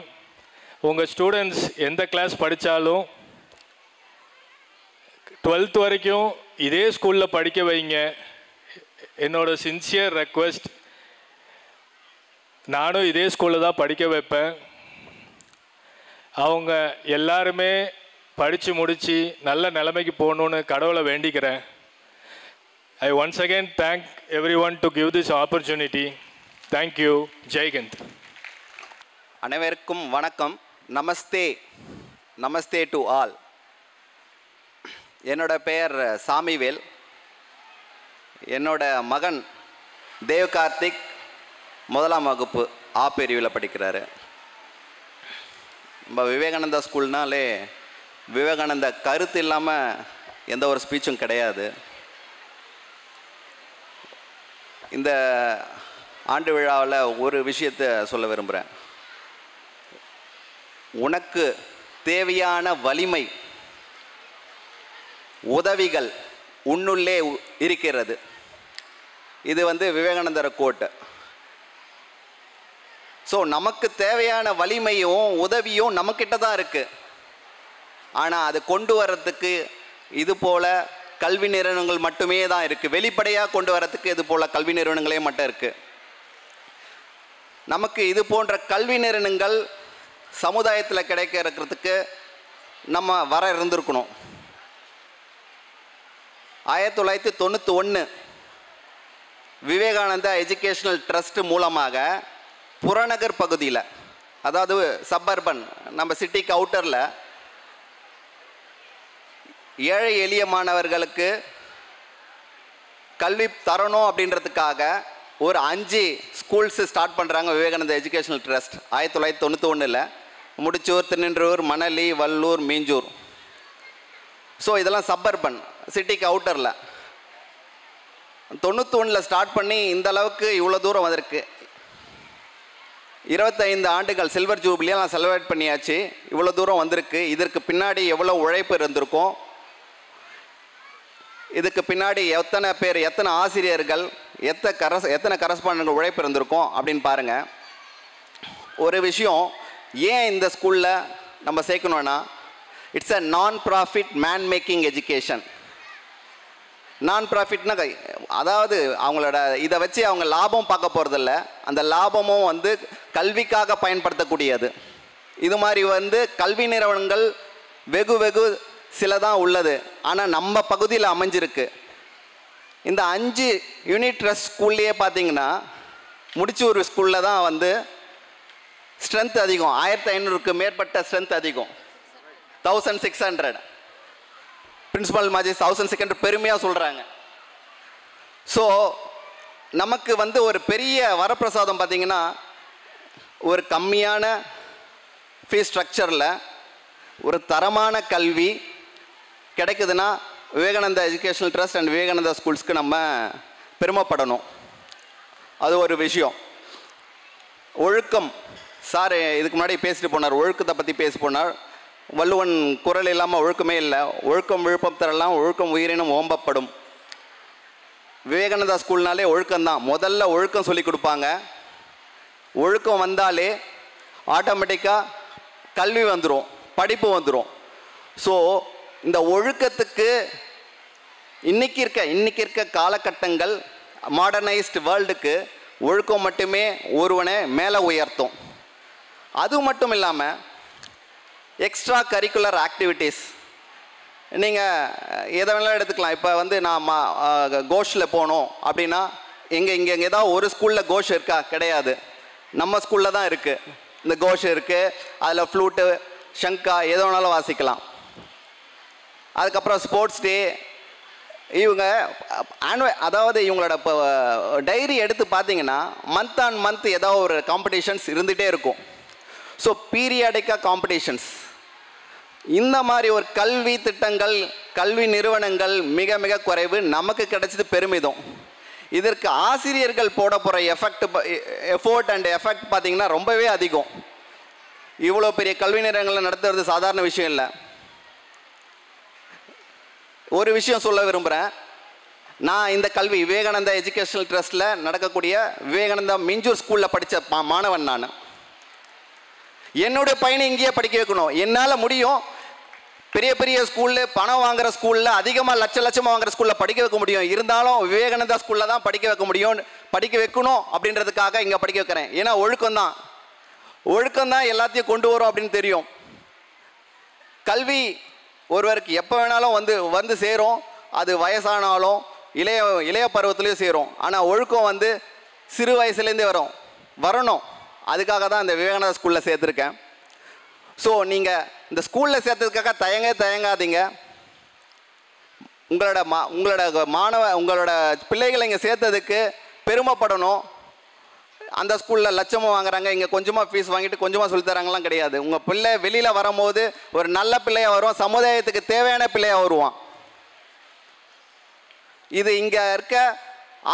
உங்கள் ஸ்டூடெண்ட்ஸ் எந்த கிளாஸ் படித்தாலும் 12th வரைக்கும் இதே ஸ்கூலில் படிக்க வைங்க. என்னோட சின்சியர் ரெக்வெஸ்ட். நானும் இதே ஸ்கூலில் தான் படிக்க வைப்பேன். அவங்க எல்லாருமே படித்து முடித்து நல்ல நிலைமைக்கு போகணுன்னு கடவுளை வேண்டிக்கிறேன். I once again thank everyone to give this opportunity. Thank you. ஜெய்ஹிந்த். அனைவருக்கும் வணக்கம். நமஸ்தே. நமஸ்தே டு ஆல். என்னோட பெயர் சாமிவேல். என்னோட மகன் தேவ் கார்த்திக் 1ஆம் வகுப்பு ஆ பிரிவில் படிக்கிறாரு. நம்ம விவேகானந்தா ஸ்கூல்னாலே விவேகானந்தா கருத்து இல்லாமல் எந்த ஒரு ஸ்பீச்சும் கிடையாது. இந்த ஆண்டு விழாவில் ஒரு விஷயத்தை சொல்ல விரும்புகிறேன். உனக்கு தேவையான வலிமை, உதவிகள் உன்னுள்ளே இருக்கிறது. இது விவேகானந்தர் கோட். ஸோ நமக்கு தேவையான வலிமையும் உதவியும் நம்மக்கிட்ட தான் இருக்குது. ஆனால் அது கொண்டு வர்றதுக்கு இது போல் கல்வி நிறுவனங்கள் மட்டுமே தான் இருக்குது. வெளிப்படையாக கொண்டு வரத்துக்கு இது போல் கல்வி நிறுவனங்களே மட்டும் இருக்குது. நமக்கு இது போன்ற கல்வி நிறுவனங்கள் சமுதாயத்தில் கிடைக்கிறதுக்கு நம்ம வர இருந்திருக்கணும். 1991 விவேகானந்தா எஜுகேஷனல் ட்ரஸ்ட் மூலமாக புறநகர் பகுதியில், அதாவது சப்பர்பன், நம்ம சிட்டிக்கு அவுட்டரில் ஏழை எளிய மாணவர்களுக்கு கல்வி தரணும் அப்படின்றதுக்காக ஒரு 5 ஸ்கூல்ஸு ஸ்டார்ட் பண்ணுறாங்க Vivekananda educational trust. 1991 Mudichur, Thiruninravur, Manali, Vallur, Minjur. So இதெல்லாம் சப்பர்பன், சிட்டிக்கு அவுட்டரில். 91 ஸ்டார்ட் பண்ணி இந்த அளவுக்கு இவ்வளோ தூரம் வந்திருக்கு. 25 ஆண்டுகள் சில்வர் ஜூபிலியெல்லாம் செலிப்ரேட் பண்ணியாச்சு. இவ்வளோ தூரம் வந்திருக்கு. இதற்கு பின்னாடி எவ்வளோ உழைப்பு இருந்திருக்கும், இதுக்கு பின்னாடி எத்தனை பேர், எத்தனை ஆசிரியர்கள், எத்தனை கரஸ்பாண்டன்கள் உழைப்பு இருந்திருக்கும் அப்படின்னு பாருங்கள். ஒரு விஷயம், ஏன் இந்த ஸ்கூலில் நம்ம சேர்க்கணுன்னா, இட்ஸ் அ நான் ப்ராஃபிட் மேன் மேக்கிங் எஜுகேஷன். நான் ப்ராஃபிட்னா, அதாவது அவங்களோட இதை வச்சு அவங்க லாபம் பார்க்க போகிறதில்ல. அந்த லாபமும் கல்விக்காக பயன்படுத்தக்கூடியது. இது மாதிரி கல்வி நிறுவனங்கள் வெகு சில தான் உள்ளது. ஆனால் நம்ம பகுதியில் அமைஞ்சிருக்கு. இந்த 5 யூனிட் ட்ரஸ்ட் ஸ்கூல்லையே பார்த்தீங்கன்னா முடிச்சூர் ஸ்கூலில் தான் ஸ்ட்ரென்த் அதிகம். 1500க்கு மேற்பட்ட ஸ்ட்ரென்த் அதிகம். 1600 பிரின்சிபல் மாஜி 1600 பெருமையாக சொல்கிறாங்க. ஸோ நமக்கு ஒரு பெரிய வரப்பிரசாதம் பார்த்திங்கன்னா, ஒரு கம்மியான ஃபீஸ் ஸ்ட்ரக்சரில் ஒரு தரமான கல்வி கிடைக்குதுன்னா Vivekananda educational trust and Vivekananda ஸ்கூல்ஸ்க்கு நம்ம பெருமைப்படணும். அது ஒரு விஷயம். ஒழுக்கம், சார் இதுக்கு முன்னாடி பேசிட்டு போனார், ஒழுக்கத்தை பற்றி பேசி போனார். வள்ளுவன் குரல் இல்லாமல் ஒழுக்கமே இல்லை. ஒழுக்கம் விழுப்பம் தரலாம், ஒழுக்கம் உயிரினும் ஓம்பப்படும். விவேகானந்தா ஸ்கூல்னாலே ஒழுக்கம்தான். முதல்ல ஒழுக்கம் சொல்லி கொடுப்பாங்க. ஒழுக்கம் வந்தாலே ஆட்டோமேட்டிக்காக கல்வி வந்துடும், படிப்பு வந்துடும். ஸோ இந்த ஒழுக்கத்துக்கு இன்றைக்கி இருக்க காலகட்டங்கள் மாடர்னைஸ்டு வேர்ல்டுக்கு ஒழுக்கம் மட்டுமே ஒருவனை மேலே உயர்த்தும். அது மட்டும் இல்லாமல் எக்ஸ்ட்ரா கரிக்குலர் ஆக்டிவிட்டீஸ் நீங்கள் எதை வேணாலும் எடுத்துக்கலாம். இப்போ வந்து நான் கோஷில் போகணும் அப்படின்னா இங்கே ஏதாவது ஒரு ஸ்கூலில் கோஷ் இருக்கா? கிடையாது. நம்ம ஸ்கூலில் தான் இருக்குது. இந்த கோஷ் இருக்குது, அதில் ஃப்ளூட்டு, ஷங்கா எது வேணாலும் வாசிக்கலாம். அதுக்கப்புறம் ஸ்போர்ட்ஸ் டே, இவங்க அதாவது இவங்களோட இப்போ டைரி எடுத்து பார்த்தீங்கன்னா மந்த் ஆன் மந்த் ஏதாவது ஒரு காம்படிஷன்ஸ் இருந்துகிட்டே இருக்கும். ஸோ பீரியாடிக்காக காம்படிஷன்ஸ். இந்த மாதிரி ஒரு கல்வி திட்டங்கள், கல்வி நிறுவனங்கள் மிக மிக குறைவு. நமக்கு கிடைச்சது பெருமிதம். இதற்கு ஆசிரியர்கள் போட போகிற எஃபோர்ட் அண்ட் எஃபெக்ட் பார்த்திங்கன்னா ரொம்பவே அதிகம். இவ்வளோ பெரிய கல்வி நிறுவனங்களை நடத்துறது சாதாரண விஷயம் இல்லை. ஒரு விஷயம் சொல்ல விரும்புகிறேன். நான் இந்த கல்வி விவேகானந்தா எஜுகேஷனல் ட்ரஸ்ட்டில் நடக்கக்கூடிய விவேகானந்தா மிஞ்சூர் ஸ்கூலில் படித்த மாணவன். நான் என்னுடைய பையனை இங்கேயே படிக்க வைக்கணும். என்னால் முடியும். பெரிய பெரிய ஸ்கூலில் பணம் வாங்குகிற ஸ்கூலில் அதிகமாக லட்சமாக வாங்குகிற ஸ்கூலில் படிக்க வைக்க முடியும். இருந்தாலும் விவேகானந்தா ஸ்கூலில் தான் படிக்க வைக்க முடியும். படிக்க வைக்கணும் அப்படின்றதுக்காக இங்கே படிக்க வைக்கிறேன். ஏன்னா ஒழுக்கம்தான் எல்லாத்தையும் கொண்டு வரும் அப்படின்னு தெரியும். கல்வி ஒருவருக்கு எப்போ வேணாலும் வந்து சேரும். அது வயசானாலும் இளைய பருவத்துலேயும் சேரும். ஆனால் ஒழுக்கம் வந்து சிறு வயசுலேருந்தே வரணும். அதுக்காக தான் இந்த விவேகானந்தா ஸ்கூலில் சேர்த்துருக்கேன். ஸோ நீங்கள் இந்த ஸ்கூலில் சேர்த்ததுக்காக தயங்காதீங்க. உங்களோட பிள்ளைகளை இங்கே சேர்த்ததுக்கு பெருமைப்படணும். அந்த ஸ்கூலில் லட்சமாக வாங்குறாங்க, இங்கே கொஞ்சமாக ஃபீஸ் வாங்கிட்டு கொஞ்சமாக சொல்லித்தராங்கலாம் கிடையாது. உங்கள் பிள்ளை வெளியில் வரும்போது ஒரு நல்ல பிள்ளையாக வருவான், சமுதாயத்துக்கு தேவையான பிள்ளையாக வருவான். இது இங்கே இருக்க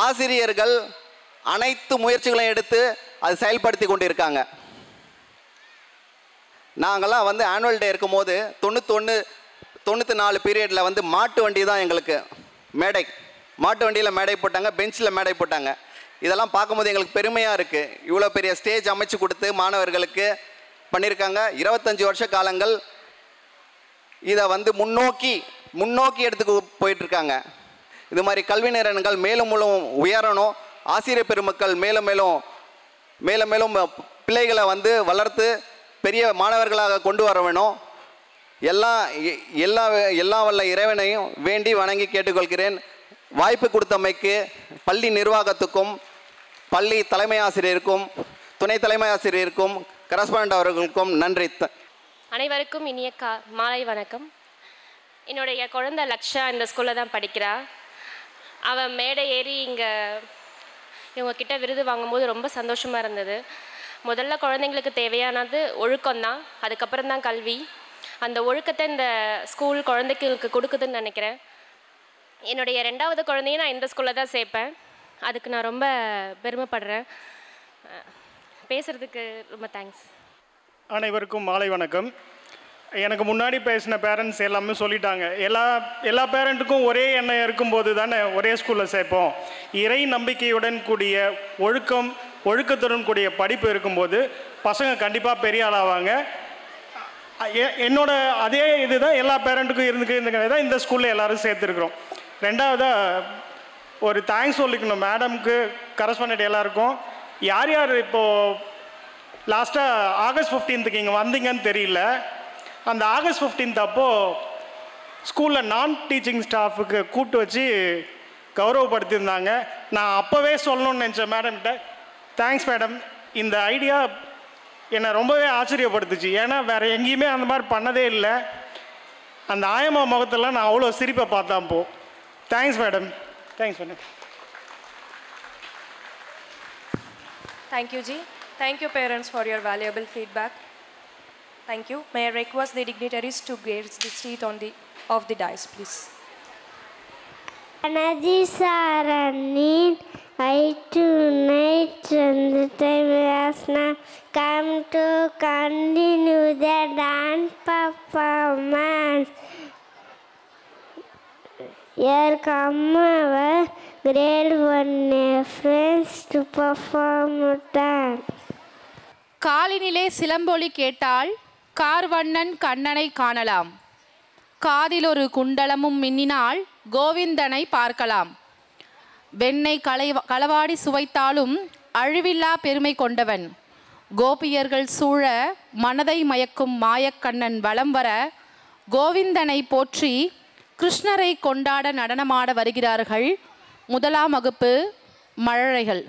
ஆசிரியர்கள் அனைத்து முயற்சிகளையும் எடுத்து அது செயல்படுத்தி கொண்டு இருக்காங்க. நாங்கள்லாம் வந்து ஆனுவல் டே இருக்கும்போது 94 பீரியடில் வந்து மாட்டு வண்டி தான் எங்களுக்கு மேடை. மாட்டு வண்டியில் மேடை போட்டாங்க, பெஞ்சில் மேடை போட்டாங்க. இதெல்லாம் பார்க்கும்போது எங்களுக்கு பெருமையாக இருக்குது. இவ்வளோ பெரிய ஸ்டேஜ் அமைச்சு கொடுத்து மாணவர்களுக்கு பண்ணியிருக்காங்க. 25 வருஷ காலங்கள் இதை வந்து முன்னோக்கி எடுத்து போயிட்டுருக்காங்க. இது மாதிரி கல்வி நிறுவனங்கள் மேலும் உயரணும். ஆசிரியர் பெருமக்கள் மேலும் மேலும் பிள்ளைகளை வந்து வளர்த்து பெரிய மாணவர்களாக கொண்டு வர வேணும். எல்லா வல்ல இறைவனையும் வேண்டி வணங்கி கேட்டுக்கொள்கிறேன். வாய்ப்பு கொடுத்தமைக்கு பள்ளி நிர்வாகத்துக்கும், பள்ளி தலைமை ஆசிரியருக்கும், துணை தலைமை ஆசிரியருக்கும், கரஸ்பாண்டன்ட் அவர்களுக்கும் நன்றி. அனைவருக்கும் இனிய மாலை வணக்கம். என்னுடைய குழந்தை லக்ஷா இந்த ஸ்கூலில் தான் படிக்கிறா. அவன் மேடை ஏறி இவங்கக்கிட்ட விருது வாங்கும்போது ரொம்ப சந்தோஷமாக இருந்தது. முதல்ல குழந்தைங்களுக்கு தேவையானது ஒழுக்கம்தான், அதுக்கப்புறம் தான் கல்வி. அந்த ஒழுக்கத்தை இந்த ஸ்கூல் குழந்தைகளுக்கு கொடுக்குதுன்னு நினைக்கிறேன். என்னுடைய 2வது குழந்தையும் நான் இந்த ஸ்கூலில் தான் சேர்ப்பேன். அதுக்கு நான் ரொம்ப பெருமைப்படுறேன். பேசுகிறதுக்கு ரொம்ப தேங்க்ஸ். அனைவருக்கும் மாலை வணக்கம். எனக்கு முன்னாடி பேசின பேரண்ட்ஸ் எல்லாமே சொல்லிட்டாங்க. எல்லா பேரண்ட்டுக்கும் ஒரே எண்ணம் இருக்கும்போது தானே ஒரே ஸ்கூலில் சேர்ப்போம். இறை நம்பிக்கையுடன் கூடிய ஒழுக்கத்துடன் கூடிய படிப்பு இருக்கும்போது பசங்க கண்டிப்பாக பெரிய ஆளாவாங்க. என்னோட அதே இதுதான் எல்லா பேரண்ட்டுக்கும் இருந்துதான் இந்த ஸ்கூலில் எல்லோரும் சேர்த்துருக்குறோம். 2வதாக ஒரு தேங்க்ஸ் சொல்லிக்கணும் மேடம்க்கு, கரஸ்பாண்டன்ட் எல்லாருக்கும். யார் இப்போது லாஸ்ட்டாக ஆகஸ்ட் 15க்கு இங்கே வந்தீங்கன்னு தெரியல. அந்த ஆகஸ்ட் 15 அப்போது ஸ்கூலில் நான் டீச்சிங் ஸ்டாஃபுக்கு கூப்பிட்டு வச்சு கௌரவப்படுத்தியிருந்தாங்க. நான் அப்போவே சொல்லணும்னு நினச்சேன் மேடம்கிட்ட. Thanks madam. இந்த ஐடியா என்னை ரொம்பவே ஆச்சரியப்படுத்துச்சு. ஏன்னா வேறு எங்கேயுமே அந்த மாதிரி பண்ணதே இல்லை. அந்த ஆயம்மா முகத்தெல்லாம் நான் அவ்வளோ சிரிப்பை பார்த்தேன் அப்போது. Thanks madam. Thanks madam. Thank you, Ji. Thank you, parents, for your valuable feedback. Thank you. May I request the dignitaries to grace the seat of the dais, please. Anadi Saranin, I tonight and the time last night come to continue the dance performance. Here come our grade 1 friends to perform dance. காலினிலே சிலம்பொலி கேட்டால் கார்வண்ணன் கண்ணனை காணலாம். காதில் ஒரு குண்டலமும் மின்னினால் கோவிந்தனை பார்க்கலாம். வெண்ணெய் களவாடி சுவைத்தாலும் அழிவில்லா பெருமை கொண்டவன். கோபியர்கள் சூழ மனதை மயக்கும் மாயக்கண்ணன் வலம் வர கோவிந்தனை போற்றி கிருஷ்ணரை கொண்டாட நடனமாட வருகிறார்கள் முதலாம் வகுப்பு மழலைகள்.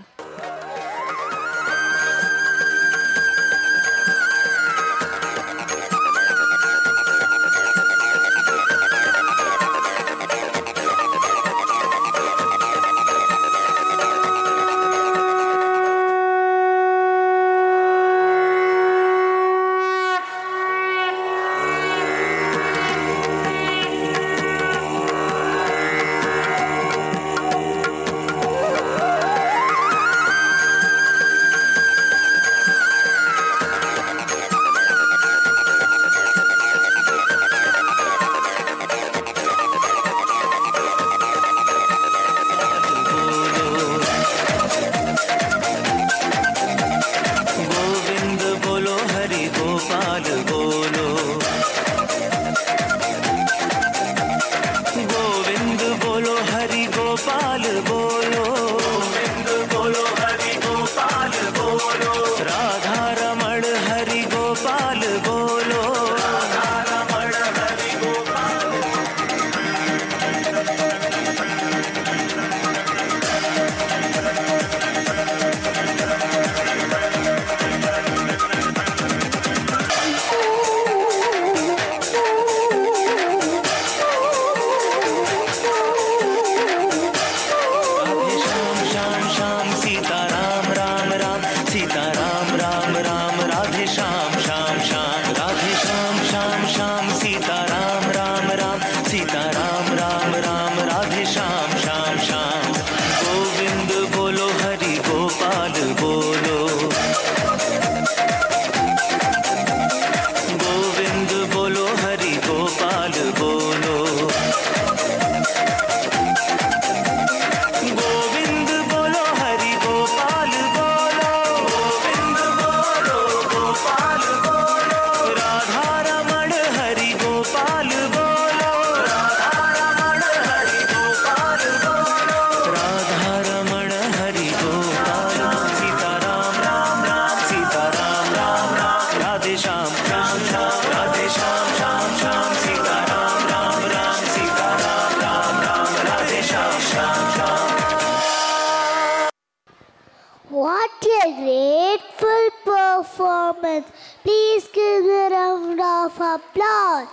What a grateful performance. Please give a round of applause.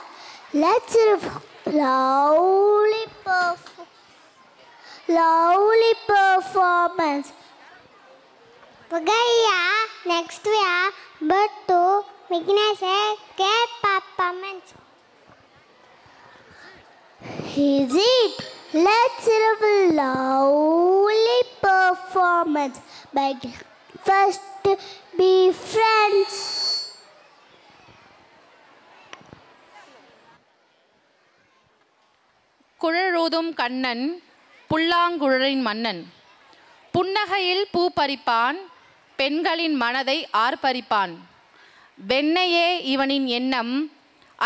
Let's lovely performance. Pagaya, next we are but to witness a great performance. Is it? Let's have a lovely performance by first be friends. குழலூதும் Kannan புல்லாங்குழலின் மன்னன். புன்னகையில் பூ பறிப்பான், பெண்களின் மனதை ஆர்ப்பரிப்பான். வெண்ணையே இவனின் எண்ணம்,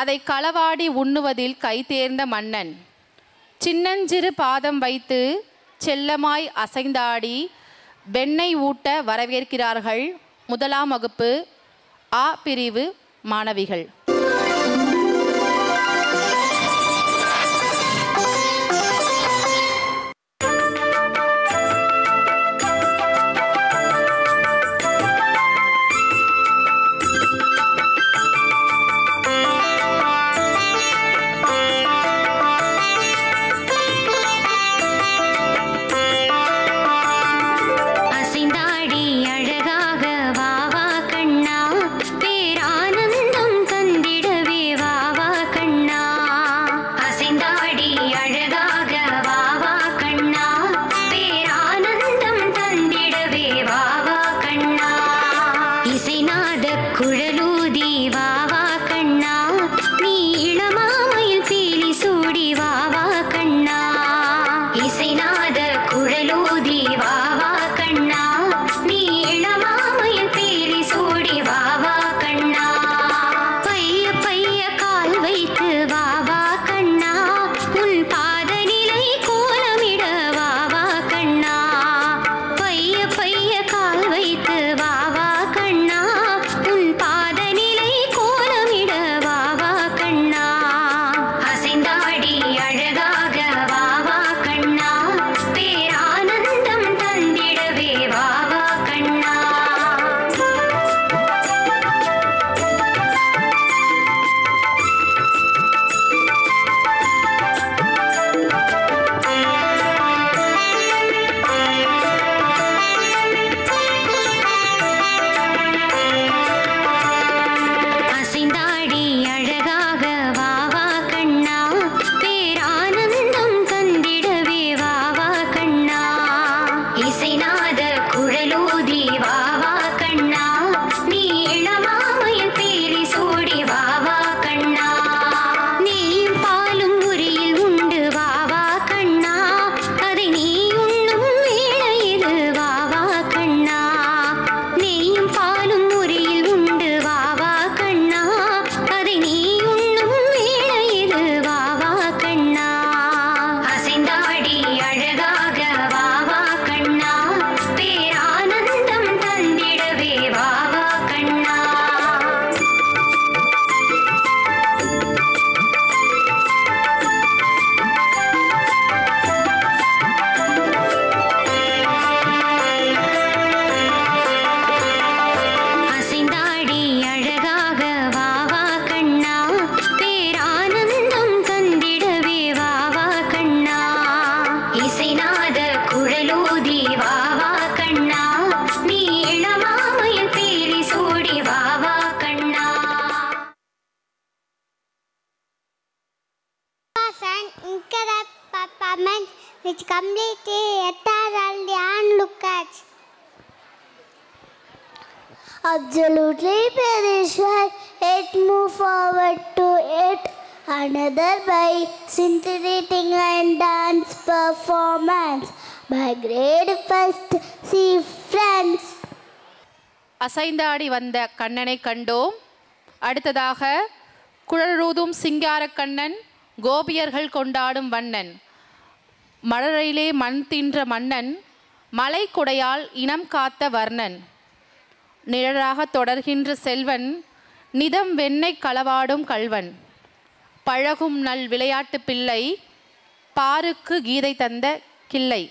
அதை களவாடி உண்ணுவதில் கைதேர்ந்த மன்னன். சின்னஞ்சிறு பாதம் வைத்து செல்லமாய் அசைந்தாடி வெண்ணெய் ஊட்ட வரவேற்கிறார்கள் முதலாம் வகுப்பு ஆ பிரிவு மாணவிகள். அசைந்தாடி அழகாக வா வா கண்ணா, பேரானந்தம் தந்தே It's completely eternally and look at. Absolutely perishable. It move forward to it another by scintillating and dance performance by grade first see friends. அசைந்தாடி வந்த கண்ணனை கண்டோம். அடுத்ததாக குழலூதும் சிங்கார கண்ணன், கோபியர்கள் கொண்டாடும் வண்ணன். மழலையிலே மண் தின்ற மன்னன், மலை குடையால் இனம் காத்த வர்ணன். நிழலாக தொடர்கின்ற செல்வன், நிதம் வெண்ணெய் களவாடும் கல்வன். பழகும் நல் விளையாட்டு பிள்ளை, பாருக்கு கீதை தந்த கிள்ளை.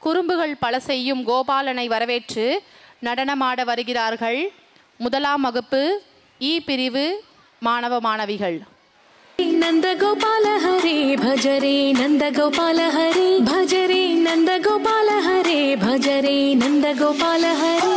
குறும்புகள் பல செய்யும் கோபாலனை வரவேற்று நடனமாட வருகிறார்கள் முதலாம் வகுப்பு இ பிரிவு மாணவ மாணவிகள். नंद गोपाल हरे भजरे नंद गोपाल हरे भजरे नंद गोपाल हरे भजरे नंद गोपाल हरे.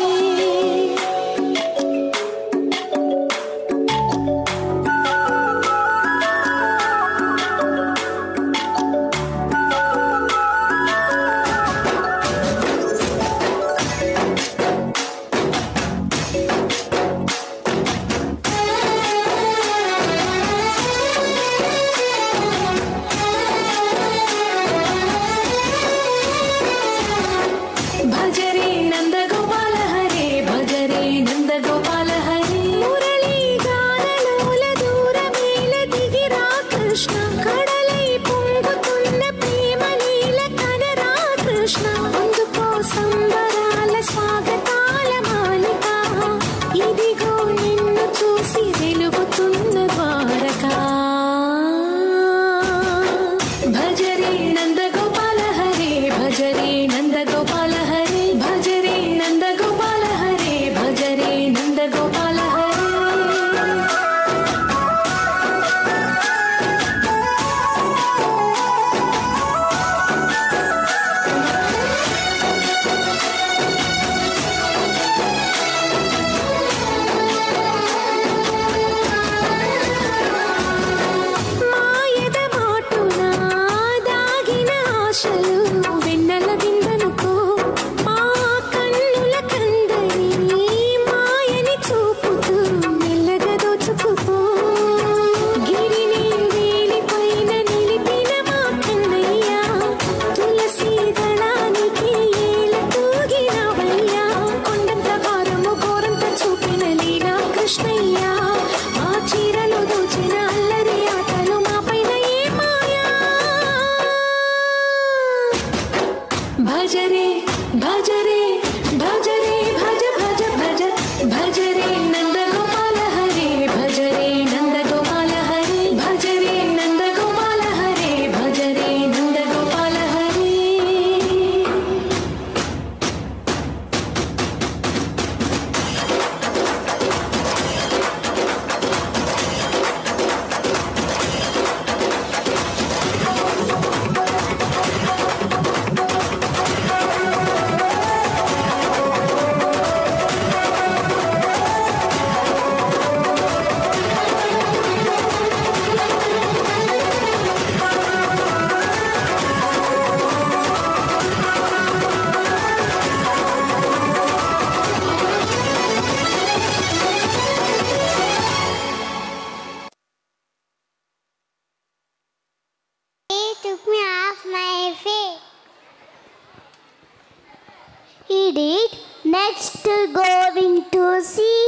Next going to see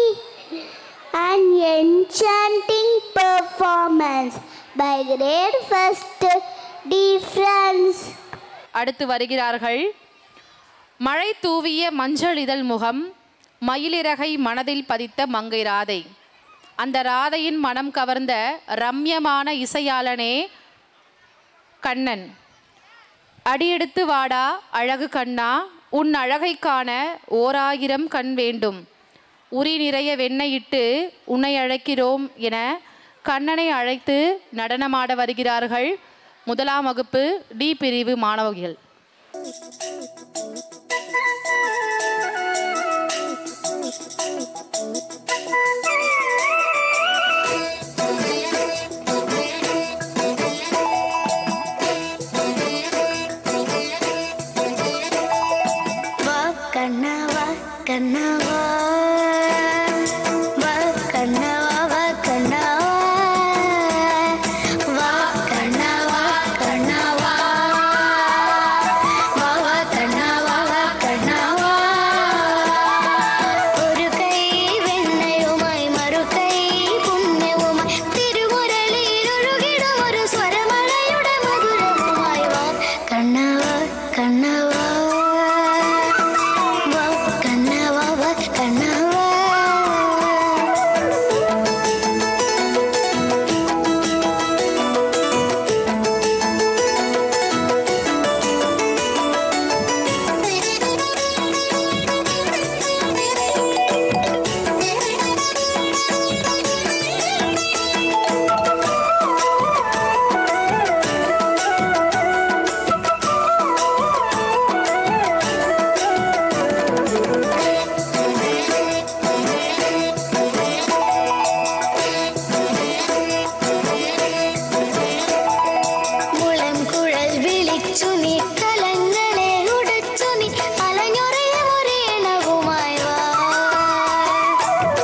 an enchanting performance by grade first difference. அடுத்து வருகிறார்கள். மழை தூவிய மஞ்சள் இதழ் முகம், மயிலிறகை மனதில் பதித்த மங்கை ராதை. அந்த ராதையின் மனம் கவர்ந்த ரம்யமான இசையாளனே கண்ணன். அடியெடுத்து வாடா அழகு கண்ணா, உன் அழகை காண 1000 கண் வேண்டும். உரி நிறைய வெண்ணெயிட்டு உன்னை அழைக்கிறோம் என கண்ணனை அழைத்து நடனமாட வருகிறார்கள் முதலாம் வகுப்பு டி பிரிவு மாணவர்கள். கண்ணவா வா கண்ணவா வா கண்ணவா வா கண்ணவா கண்ணவா வா வா கண்ணவா வா கண்ணவா ஒரு கை வெண்ணையுமாய் மறு கை புண்ணியவுமாய் திருமுரளில் ஒழுகிடும் ஒரு ஸ்வரமழையுட மதுரமுமாய் வா கண்ணவா கண்ணவா வா கண்ணவா வா கண்ணவா முளம் குழல் விழிச்சு நீ கலங்களே உடைச்சு நீ அலஞ்சொறைய ஒரு இனவுமாய் வா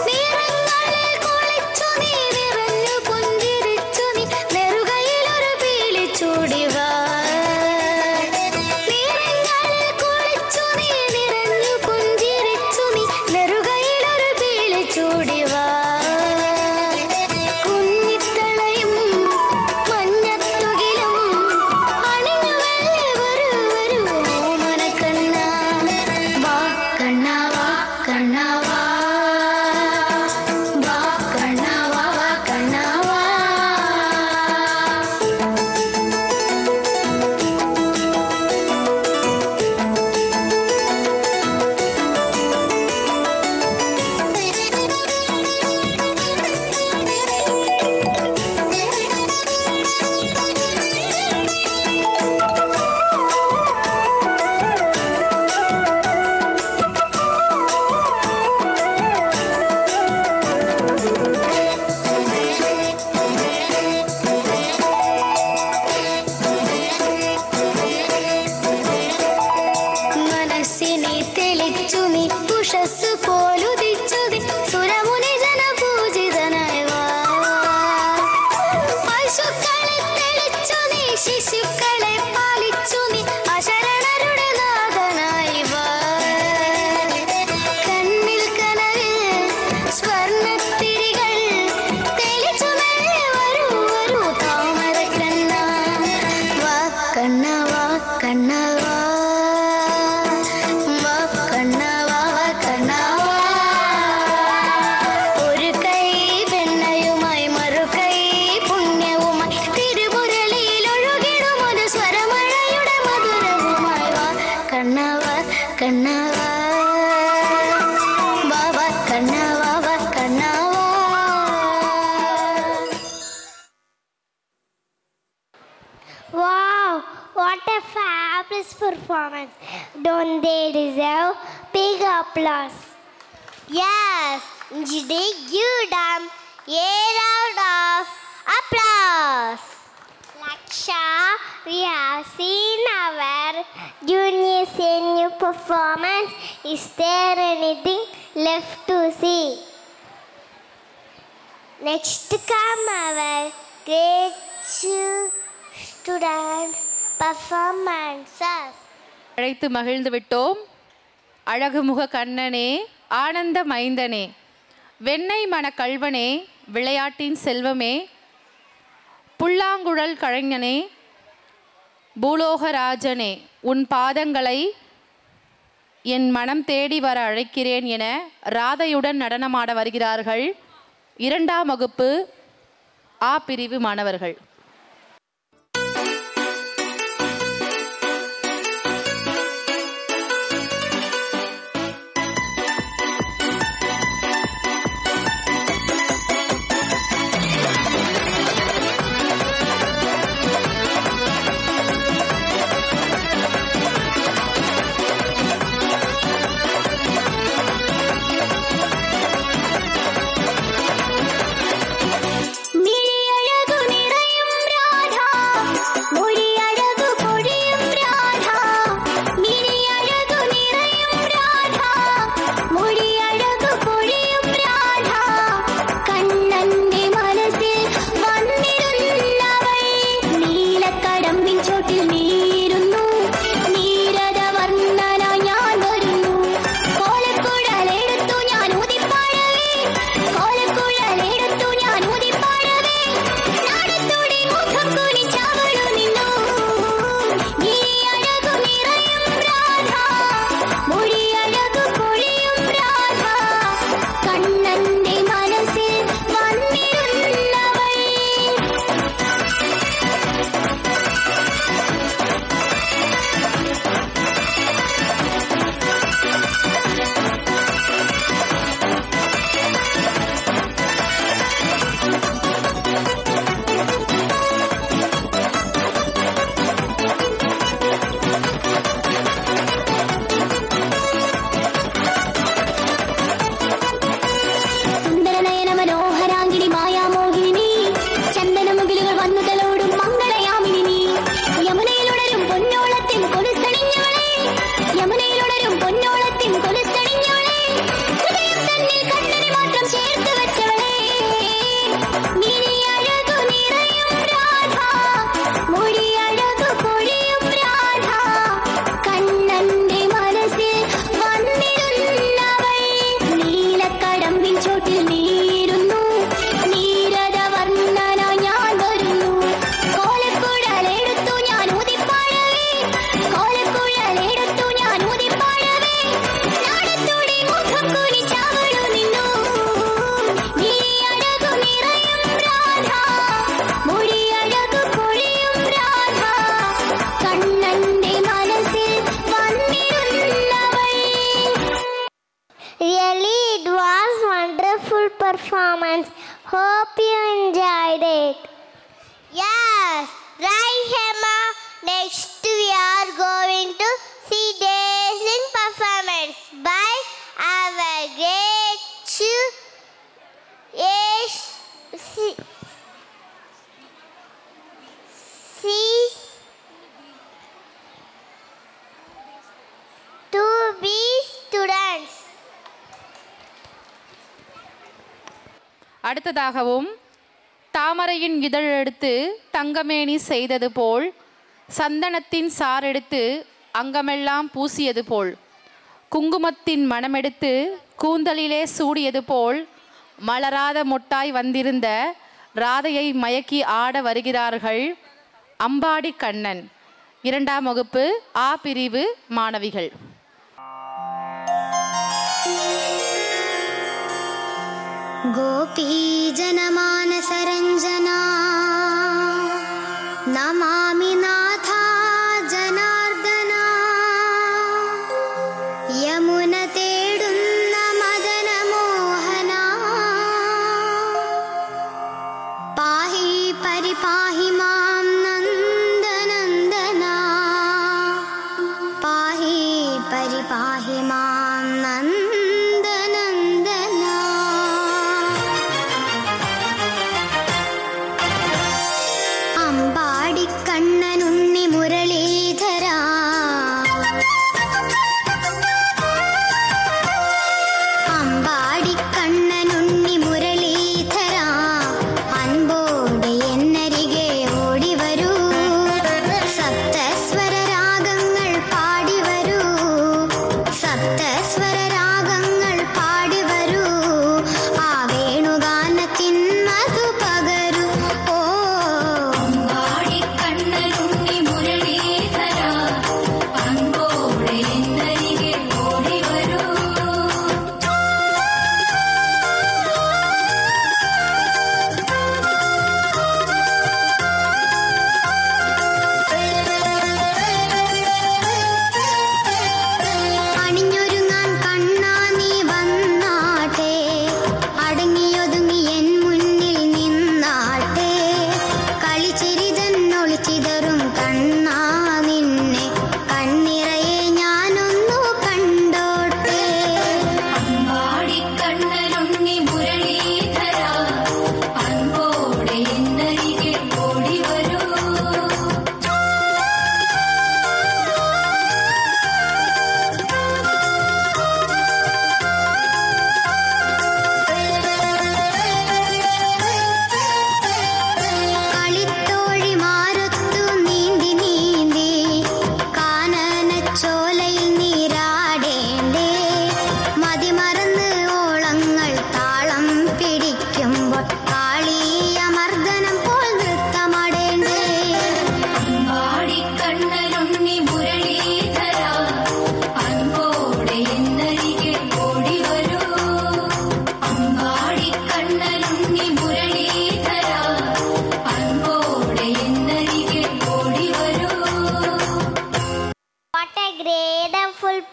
நீரங்களில் குளிச்சு நீ നിറഞ്ഞു പുഞ്ചിരിച്ചു നീ നെറുകയിൽ ഒരു പീലി ചൂടി വാ നീരങ്ങളിൽ കുളിച്ചു നീ നിറഞ്ഞു പുഞ്ചിരിച്ചു നീ നെറുകയിൽ ഒരു പീലി ചൂടി വാ കുഞ്ഞിത്തളയും മഞ്ഞത്തുകിലും അണിഞ്ഞു വെള്ളി വരൂ വരൂ ഓമനക്കണ്ണ വാ കണ്ണാവാ കണ്ണാവാ വാ കണ്ണാവാ വാ കണ്ണാവാ മനസ്സിനെ തെളിച്ചു നീ ഉഷസ് പോലുദിച്ചു നീ സുരമുനി ജനപൂജിതനായി വാ പശുക്കളെ തെളിച്ചു നീ ശിശുക്കളെ പാലിച്ചു നീ അശരണരുടെ നാഥനായി വാ കണ്ണിൽ കനവിൽ സ്വർണ്ണത്തിരികൾ തെളിച്ചു മെല്ലെ വരൂ വരൂ താമരക്കണ്ണ വാ കണ്ണവാ കണ്ണവാ വാ കണ്ണവാ വാ കണ്ണവാ ഒരു കൈ വെണ്ണയുമായി മറു കൈ പുണ്യവുമായി തിരുമുരളിയിൽ ഒഴുകിടും ഒരു സ്വരമഴയുടെ മധുരവുമായി വാ കണ്ണവാ കണ്ണവാ വാ വാ കണ്ണവാ വാ കണ്ണവാ. Wow, what a fabulous performance. Don't they deserve big applause? Yes, indeed you done a round of applause. Laksha, we have seen our junior senior performance. Is there anything left to see? Next come our great students performances. அழைத்து மகிழ்ந்து விட்டோம். அழகுமுக கண்ணனே, ஆனந்த மைந்தனே, வெண்ணெய் மன கல்வனே, விளையாட்டின் செல்வமே, புல்லாங்குழல் கலைஞனே, பூலோகராஜனே, உன் பாதங்களை என் மனம் தேடி வர அழைக்கிறேன் என ராதையுடன் நடனமாட வருகிறார்கள் 2ஆம் வகுப்பு ஆ பிரிவு மாணவர்கள். மிழியழகு நிறையும் Hope you enjoyed it. Yes, right, Hema. Next we are going to see dazzling performance by our great students. அடுத்ததாகவும் தாமரையின் இதழ் எடுத்து தங்கமேனி செய்தது போல், சந்தனத்தின் சாரெடுத்து அங்கமெல்லாம் பூசியது போல், குங்குமத்தின் மணமெடுத்து கூந்தலிலே சூடியது போல், மலராத மொட்டாய் வந்திருந்த ராதையை மயக்கி ஆட வருகிறார்கள் அம்பாடி கண்ணன். 2ஆம் வகுப்பு ஆ பிரிவு மாணவிகள். गोपी जनमानस रंजना नमामि नाथा जनार्दना यमुना तेडुन्न मदन मोहना पाहि परिपाहि मां नंदनंदना पाहि परिपाहि मां नंदनंदना കണ്ണനുണ്ണി മുരളീധര അമ്പാടി കണ്ണനുണ്ണി മുരളീധര അൻപോടെ എന്നരികെ ഓടി വരൂ സപ്തസ്വര രാഗങ്ങൾ പാടി വരൂ സപ്തസ്വര രാഗങ്ങൾ പാടി വരൂ ആ വേണുഗാനത്തിൻ മധു പകരൂ ഓ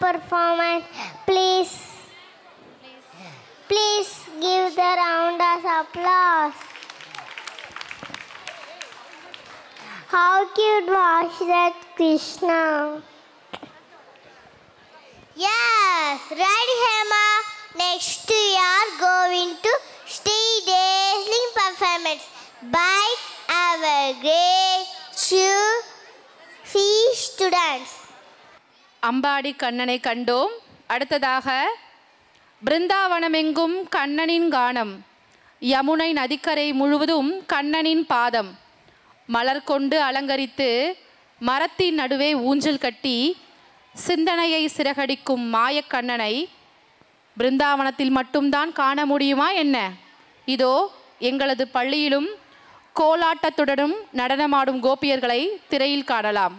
Performance, please give the round of applause. How cute was that, Krishna? Yes, right, Hema. Next we are going to see dazzling performance by our great students. Ambadi கண்ணனை கண்டோம். அடுத்ததாக பிருந்தாவனமெங்கும் கண்ணனின் கானம், யமுனை நதிக்கரை முழுவதும் கண்ணனின் பாதம், மலர் கொண்டு அலங்கரித்து மரத்தின் நடுவே ஊஞ்சல் கட்டி சிந்தனையை சிறகடிக்கும் மாயக்கண்ணனை பிருந்தாவனத்தில் மட்டும்தான் காண முடியுமா என்ன? இதோ எங்களது பள்ளியிலும் கோலாட்டத்துடனும் நடனமாடும் கோபியர்களை திரையில் காணலாம்.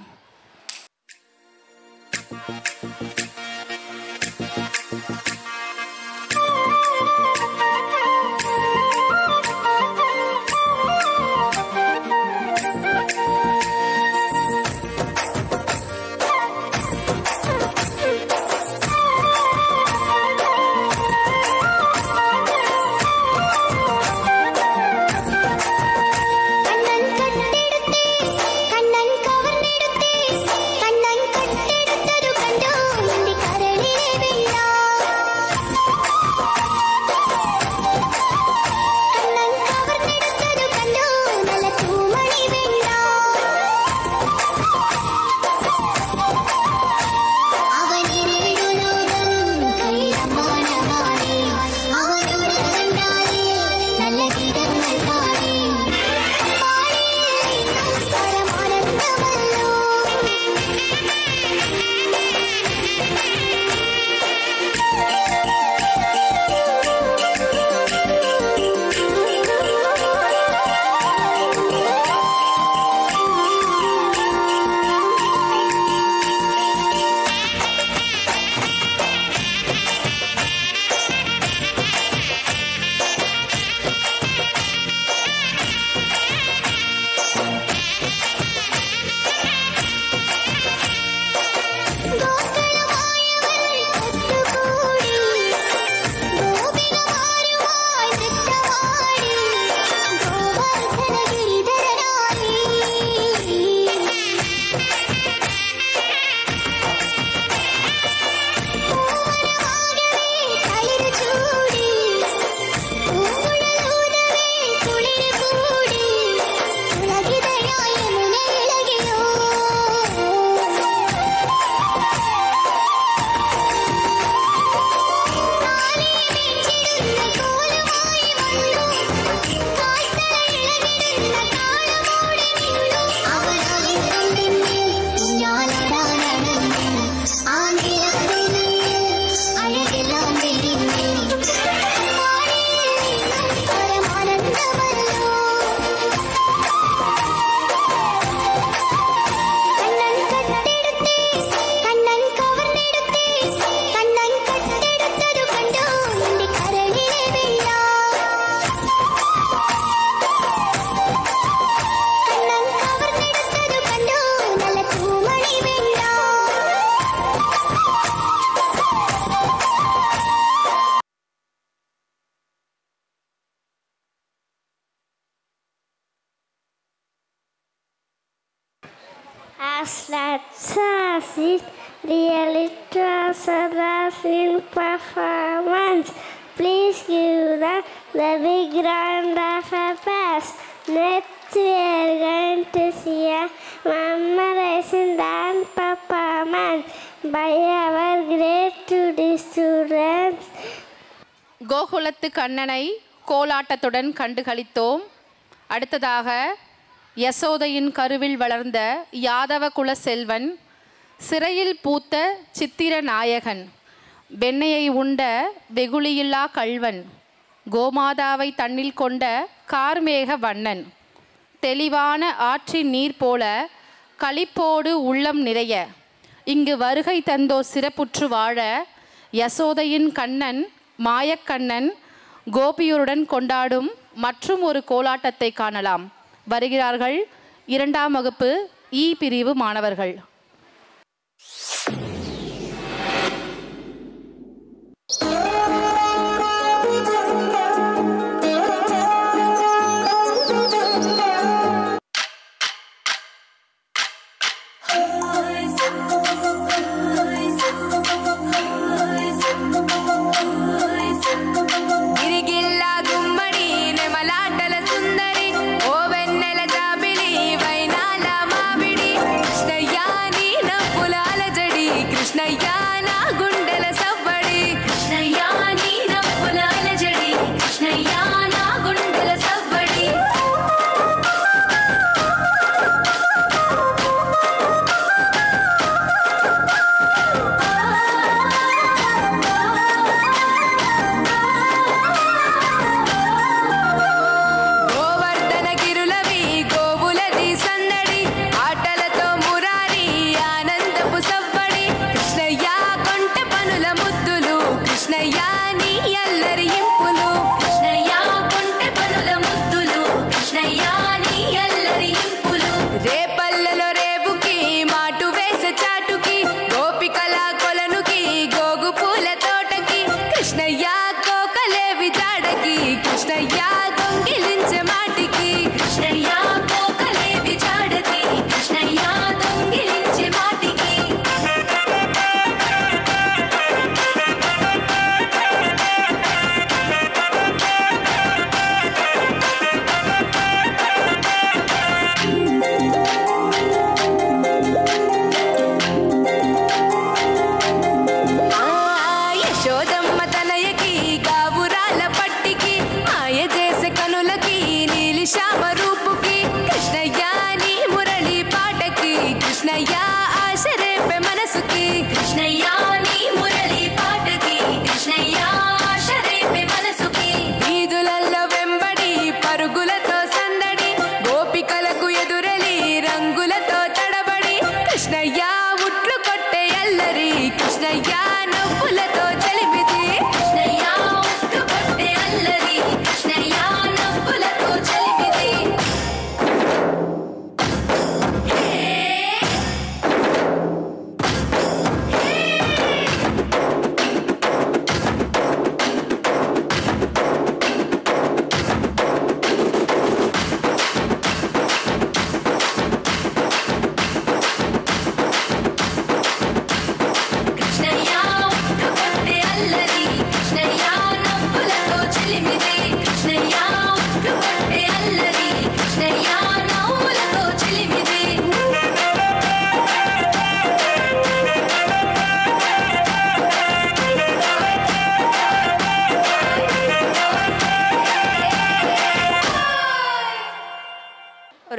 as Ratsasis really transcendent performance. Please give them the big round of applause. Next we are going to see a memorizing dance performance by our grade 2D students. கோகுலத்து கண்ணனை கோலாட்டத்துடன் கண்டுகளித்தோம். அடுத்ததாக யசோதையின் கருவில் வளர்ந்த யாதவ குல செல்வன், சிறையில் பூத்த சித்திர நாயகன், வெண்ணையை உண்ட வெகுளியில்லா கள்வன், கோமாதாவை தன்னில் கொண்ட கார்மேக வண்ணன், தெளிவான ஆற்றின் நீர் போல களிப்போடு உள்ளம் நிறைய இங்கு வருகை தந்தோ சிறப்புற்று வாழ யசோதையின் கண்ணன் மாயக்கண்ணன் கோபியருடன் கொண்டாடும் மற்றும் ஒரு கோலாட்டத்தை காணலாம். வருகிறார்கள் 2ஆம் வகுப்பு இ பிரிவு மாணவர்கள்.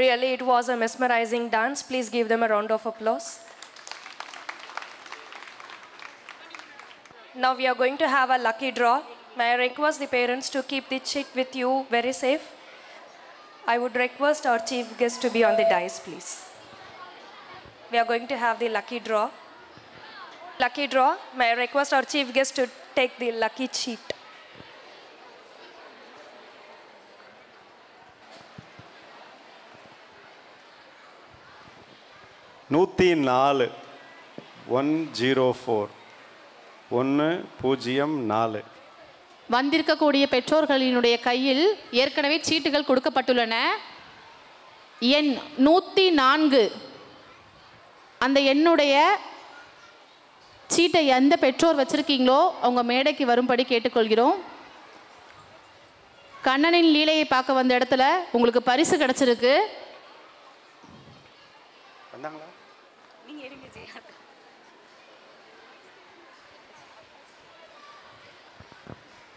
Really, it was a mesmerizing dance. Please give them a round of applause. Now we are going to have a lucky draw. May I request the parents to keep the chick with you very safe? I would request our chief guest to be on the dice, please. We are going to have the lucky draw. Lucky draw. May I request our chief guest to take the lucky cheat. நூற்றி 4 104 104. வந்திருக்கக்கூடிய பெற்றோர்களினுடைய கையில் ஏற்கனவே சீட்டுகள் கொடுக்கப்பட்டுள்ளன. எண் 104 அந்த எண்ணுடைய சீட்டை எந்த பெற்றோர் வச்சுருக்கீங்களோ அவங்க மேடைக்கு வரும்படி கேட்டுக்கொள்கிறோம். கண்ணனின் லீலையை பார்க்க வந்த இடத்துல உங்களுக்கு பரிசு கிடச்சிருக்கு.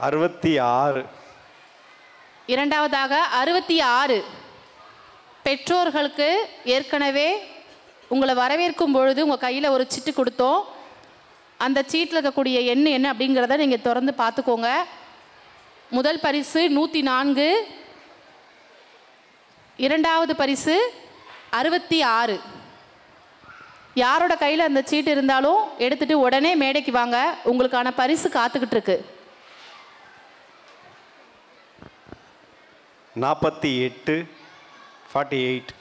66. இரண்டாவதாக 66. பெற்றோர்களுக்கு ஏற்கனவே உங்களை வரவேற்கும் பொழுது உங்கள் கையில் ஒரு சீட்டு கொடுத்தோம். அந்த சீட்டில் இருக்கக்கூடிய எண் என்ன அப்படிங்கிறத நீங்கள் திறந்து பார்த்துக்கோங்க. முதல் பரிசு 104, இரண்டாவது பரிசு 66. யாரோட கையில் அந்த சீட்டு இருந்தாலும் எடுத்துகிட்டு உடனே மேடைக்கு வாங்க, உங்களுக்கான பரிசு காத்துக்கிட்டு இருக்கு. 48, 48.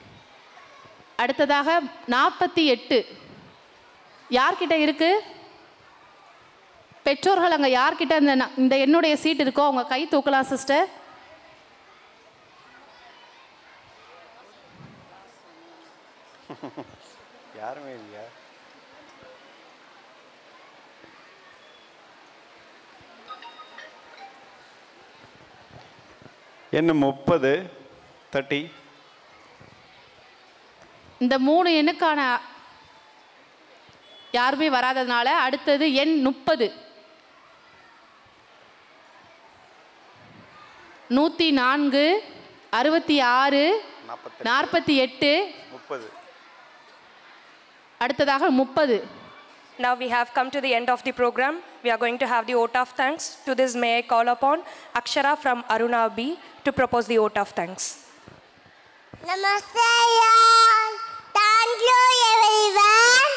அடுத்ததாக 48 யார்கிட்ட இருக்கு? பெற்றோர்கள் அங்கே யார்கிட்ட இந்த என்னுடைய சீட் இருக்கோ அவங்க கை தூக்கலாம் சிஸ்டர். யாருமே இல்லையா? என்ன 30, 30. இந்த 3 எண்ணுக்கான யாருமே வராததுனால அடுத்தது எண் 30. 104, 66, 48, 30. அடுத்ததாக 30. Now we have come to the end of the program. We are going to have the vote of thanks. To this, may I call upon Akshara from Aruna B to propose the vote of thanks. Namaste all. Thank you everyone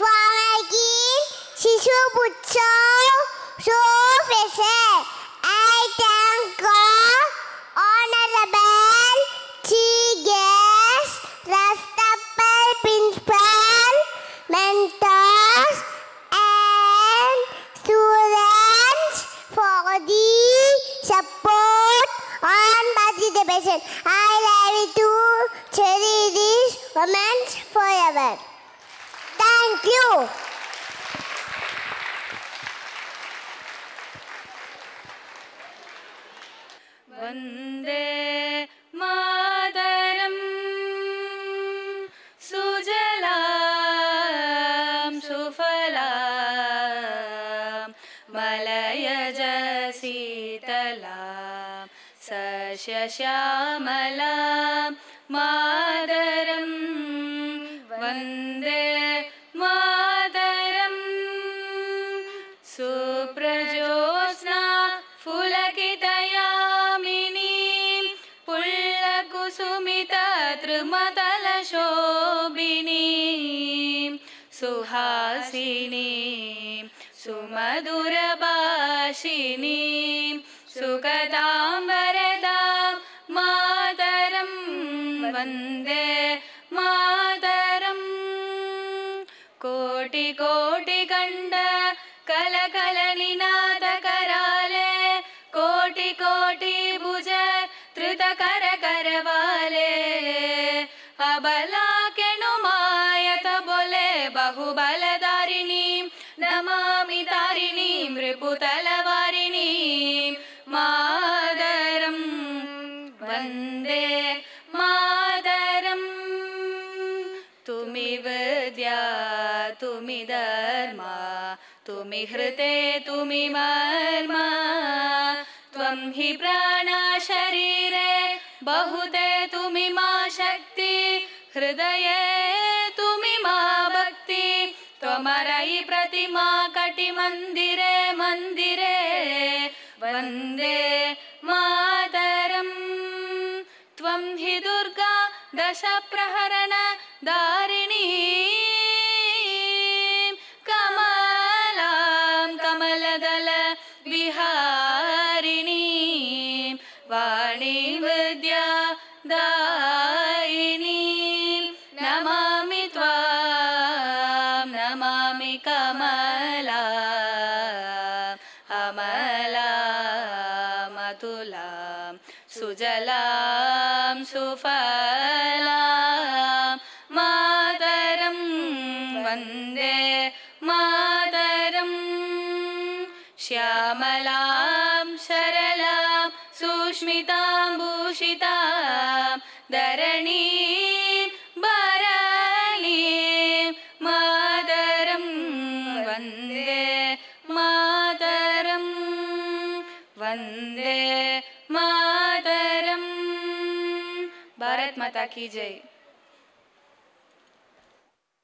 for making Shishu Butchow so special. I thank God, Honorable Chief Guest, Respectable Principal, mentors and students for the support and participation. I love to cherish these moments forever. Thank you. वन्दे मातरं सुजलां सुफलां मलयज शीतलां सस्यश्यामलां मातरं वन्दे मातरं सुप्रजोत्स्ना फुलकितयामिनीं पुल्लकुसुमितत्रिमतलशोभिनीं सुहासिनीं सुमधुरभाषिणीं सुखदां वरदां मातरं वन्दे मातरं कोटिकोटिकण्ड कलकलनिनादकराले कोटि कोटि भुज धृतकर करवाले अबला केणुमायत बोले बहुबलधारिणीं नमामि तारिणीं रिपुतलवारिणीं मातरं वन्दे मातरं तुमि विद्या तुमि धर्मा तुमि हृते तुमि मर्मा त्वं हि प्राणा शरीरे बहुते तुमि मा शक्ति हृदये तुमि मा भक्ति त्वमरयि प्रतिमा कटिमन्दिरे मन्दिरे वन्दे मातरं त्वं हि दुर्गा दशप्रहरण दारिणी कमलां कमलदल विहारिणीं वाणीं विद्या दायिनीं नमामि त्वां नमामि कमला अमलां अतुलां सुजलां सुफलां मातरं श्यामलां सरलां सुष्मितां भूषितां धरणीं भरणीं मातरं वन्दे मातरं वन्दे मातरं। भारत माता की जय।